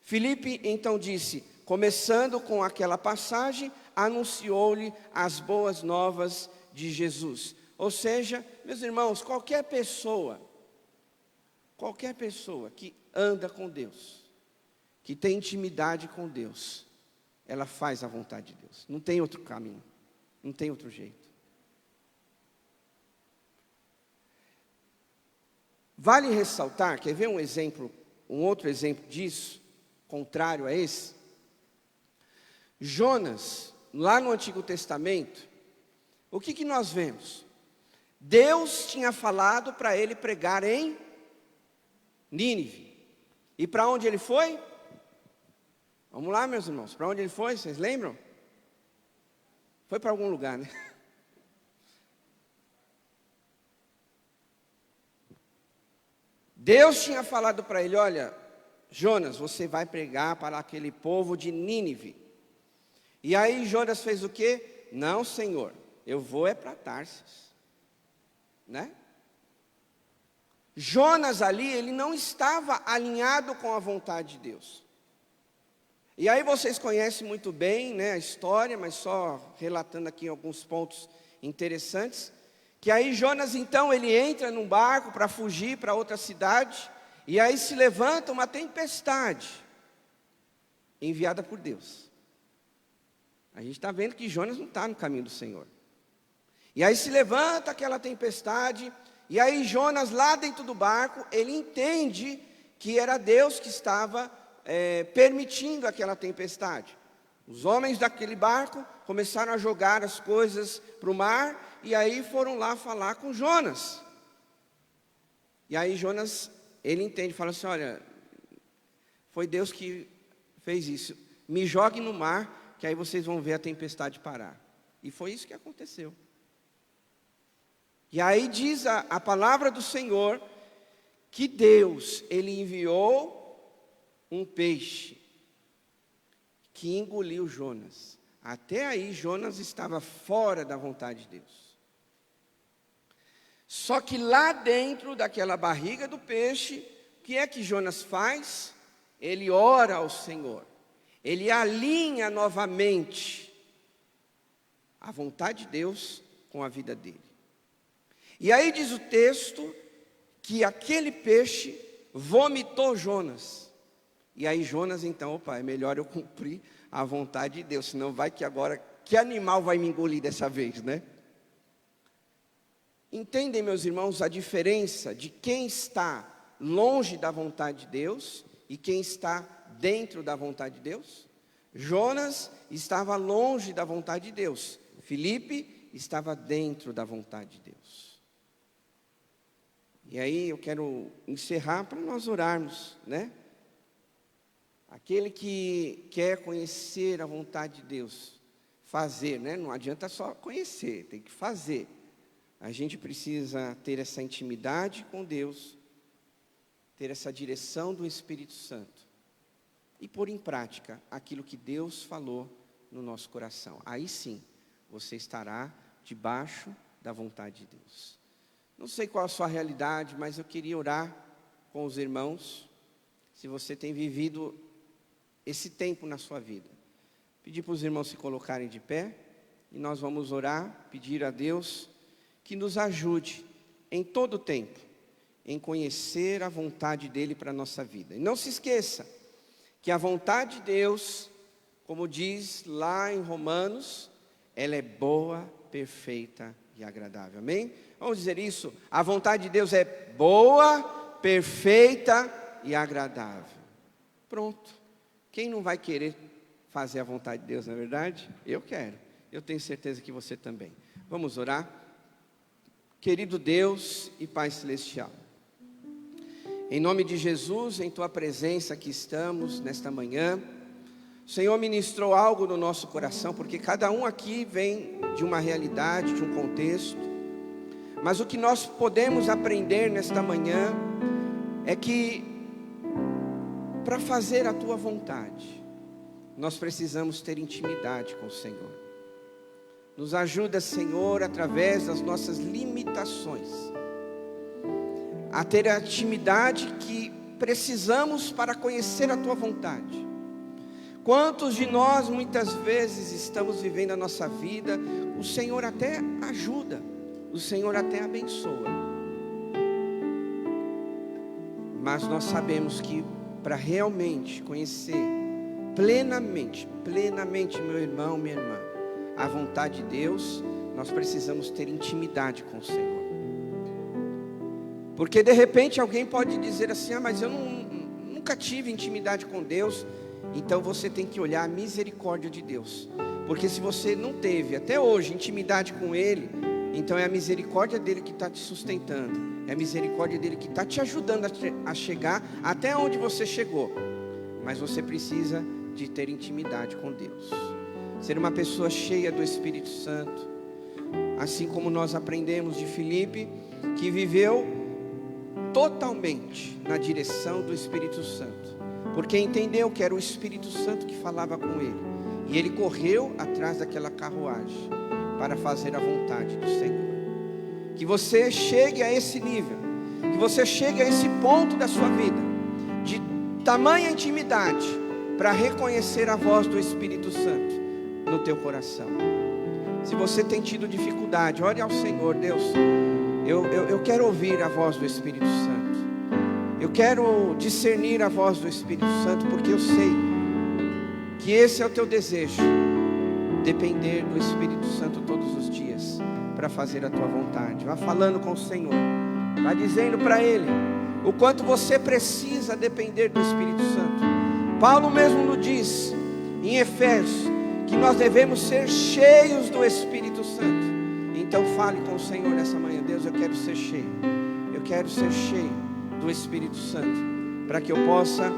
Filipe então disse, começando com aquela passagem, anunciou-lhe as boas novas de Jesus. Ou seja, meus irmãos, qualquer pessoa que anda com Deus, que tem intimidade com Deus, ela faz a vontade de Deus. Não tem outro caminho, não tem outro jeito. Vale ressaltar, quer ver um outro exemplo disso, contrário a esse? Jonas, lá no Antigo Testamento, o que nós vemos? Deus tinha falado para ele pregar em Nínive. E para onde ele foi? Vamos lá, meus irmãos, para onde ele foi? Vocês lembram? Foi para algum lugar, né? Deus tinha falado para ele: olha, Jonas, você vai pregar para aquele povo de Nínive. E aí Jonas fez o quê? Não, Senhor, eu vou é para Tarsis. Jonas ali, ele não estava alinhado com a vontade de Deus. E aí vocês conhecem muito bem, a história, mas só relatando aqui alguns pontos interessantes, Que aí Jonas então ele entra num barco para fugir para outra cidade, e aí se levanta uma tempestade enviada por Deus. A gente está vendo que Jonas não está no caminho do Senhor. E aí se levanta aquela tempestade, e aí Jonas lá dentro do barco, ele entende que era Deus que estava permitindo aquela tempestade. Os homens daquele barco começaram a jogar as coisas para o mar, e aí foram lá falar com Jonas. E aí Jonas, ele entende, fala assim: olha, foi Deus que fez isso, me jogue no mar, que aí vocês vão ver a tempestade parar. E foi isso que aconteceu. E aí diz a palavra do Senhor, que Deus, ele enviou um peixe, que engoliu Jonas. Até aí Jonas estava fora da vontade de Deus. Só que lá dentro daquela barriga do peixe, o que é que Jonas faz? Ele ora ao Senhor. Ele alinha novamente a vontade de Deus com a vida dele. E aí diz o texto que aquele peixe vomitou Jonas. E aí Jonas então, opa, é melhor eu cumprir a vontade de Deus, senão vai que agora, que animal vai me engolir dessa vez, né? Entendem, meus irmãos, a diferença de quem está longe da vontade de Deus e quem está dentro da vontade de Deus? Jonas estava longe da vontade de Deus. Filipe estava dentro da vontade de Deus. E aí eu quero encerrar para nós orarmos, né? Aquele que quer conhecer a vontade de Deus, fazer, né? Não adianta só conhecer, tem que fazer. A gente precisa ter essa intimidade com Deus, ter essa direção do Espírito Santo e pôr em prática aquilo que Deus falou no nosso coração. Aí sim, você estará debaixo da vontade de Deus. Não sei qual a sua realidade, mas eu queria orar com os irmãos, se você tem vivido esse tempo na sua vida. Pedir para os irmãos se colocarem de pé, e nós vamos orar, pedir a Deus que nos ajude em todo o tempo, em conhecer a vontade dEle para a nossa vida. E não se esqueça, que a vontade de Deus, como diz lá em Romanos, ela é boa, perfeita e agradável, amém? Vamos dizer isso, a vontade de Deus é boa, perfeita e agradável. Pronto, quem não vai querer fazer a vontade de Deus, não é verdade? Eu quero, eu tenho certeza que você também. Vamos orar? Querido Deus e Pai Celestial, em nome de Jesus, em Tua presença aqui estamos nesta manhã. O Senhor ministrou algo no nosso coração, porque cada um aqui vem de uma realidade, de um contexto. Mas o que nós podemos aprender nesta manhã é que para fazer a Tua vontade, nós precisamos ter intimidade com o Senhor. Nos ajuda, Senhor, através das nossas limitações, a ter a intimidade que precisamos para conhecer a Tua vontade. Quantos de nós muitas vezes estamos vivendo a nossa vida, o Senhor até ajuda, o Senhor até abençoa, mas nós sabemos que para realmente conhecer plenamente, meu irmão, minha irmã, a vontade de Deus, nós precisamos ter intimidade com o Senhor. Porque de repente alguém pode dizer assim: mas eu nunca tive intimidade com Deus. Então você tem que olhar a misericórdia de Deus. Porque se você não teve até hoje intimidade com Ele, então é a misericórdia dEle que está te sustentando, é a misericórdia dEle que está te ajudando a chegar até onde você chegou. Mas você precisa de ter intimidade com Deus, ser uma pessoa cheia do Espírito Santo, assim como nós aprendemos de Filipe, que viveu totalmente na direção do Espírito Santo, porque entendeu que era o Espírito Santo que falava com ele, e ele correu atrás daquela carruagem para fazer a vontade do Senhor. Que você chegue a esse nível, que você chegue a esse ponto da sua vida, de tamanha intimidade, para reconhecer a voz do Espírito Santo no teu coração. Se você tem tido dificuldade, ore ao Senhor. Deus, eu quero ouvir a voz do Espírito Santo. Eu quero discernir a voz do Espírito Santo, porque eu sei que esse é o teu desejo, depender do Espírito Santo todos os dias para fazer a tua vontade. Vá falando com o Senhor, vá dizendo para Ele o quanto você precisa depender do Espírito Santo. Paulo mesmo nos diz em Efésios que nós devemos ser cheios do Espírito Santo. Então fale com o Senhor nessa manhã. Deus, eu quero ser cheio, eu quero ser cheio do Espírito Santo, para que eu possa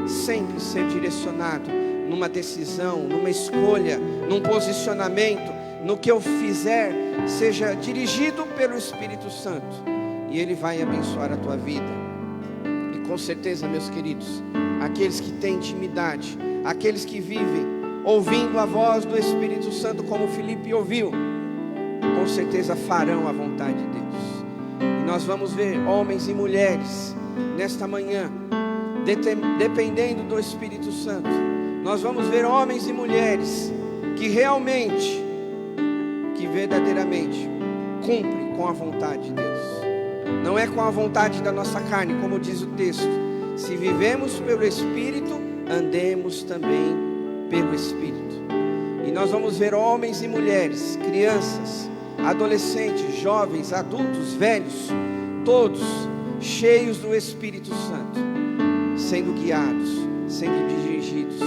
sempre ser direcionado numa decisão, numa escolha, num posicionamento, no que eu fizer, seja dirigido pelo Espírito Santo, e Ele vai abençoar a tua vida. E com certeza, meus queridos, aqueles que têm intimidade, aqueles que vivem ouvindo a voz do Espírito Santo, como Filipe ouviu, com certeza farão a vontade de Deus. E nós vamos ver homens e mulheres nesta manhã, dependendo do Espírito Santo. Nós vamos ver homens e mulheres que realmente, que verdadeiramente cumprem com a vontade de Deus. Não é com a vontade da nossa carne, como diz o texto. Se vivemos pelo Espírito, andemos também pelo Espírito. E nós vamos ver homens e mulheres, crianças, adolescentes, jovens, adultos, velhos, todos cheios do Espírito Santo, sendo guiados, sendo dirigidos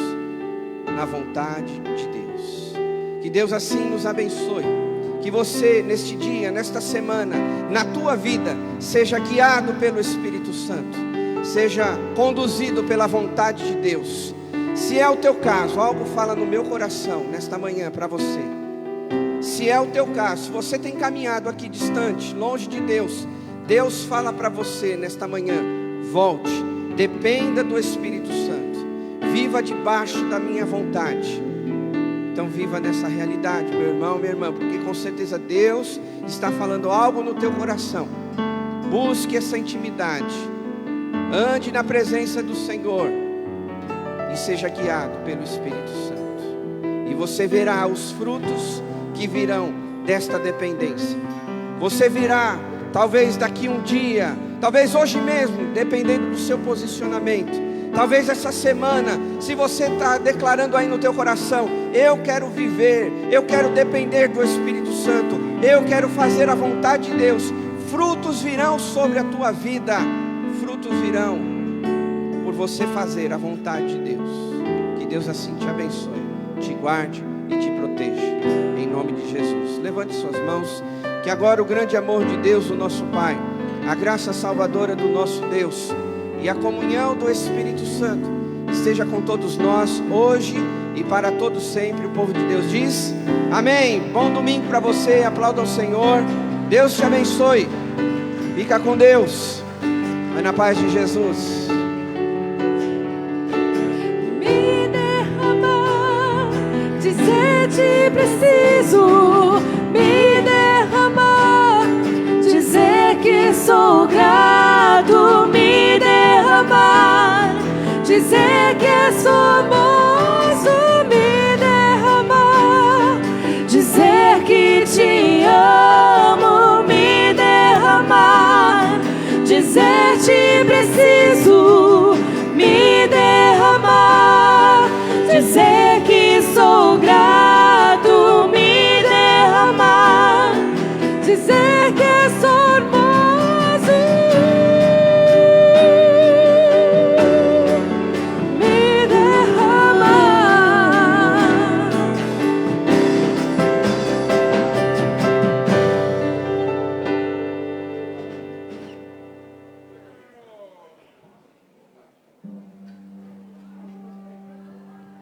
na vontade de Deus. Que Deus assim nos abençoe. Que você neste dia, nesta semana, na tua vida, seja guiado pelo Espírito Santo, seja conduzido pela vontade de Deus. Se é o teu caso, algo fala no meu coração nesta manhã para você. Se é o teu caso, se você tem caminhado aqui distante, longe de Deus, Deus fala para você nesta manhã: volte, dependa do Espírito Santo, viva debaixo da minha vontade. Então viva nessa realidade, meu irmão, minha irmã, porque com certeza Deus está falando algo no teu coração. Busque essa intimidade, ande na presença do Senhor e seja guiado pelo Espírito Santo, e você verá os frutos que virão desta dependência. Você virá, talvez daqui um dia, talvez hoje mesmo, dependendo do seu posicionamento. Talvez essa semana, se você está declarando aí no teu coração: eu quero viver, eu quero depender do Espírito Santo, eu quero fazer a vontade de Deus, frutos virão sobre a tua vida, frutos virão por você fazer a vontade de Deus. Que Deus assim te abençoe, te guarde e te proteja, em nome de Jesus. Levante suas mãos, que agora o grande amor de Deus, o nosso Pai, a graça salvadora do nosso Deus e a comunhão do Espírito Santo esteja com todos nós, hoje e para todos sempre. O povo de Deus diz amém. Bom domingo para você, aplauda o Senhor. Deus te abençoe, fica com Deus, vai na paz de Jesus.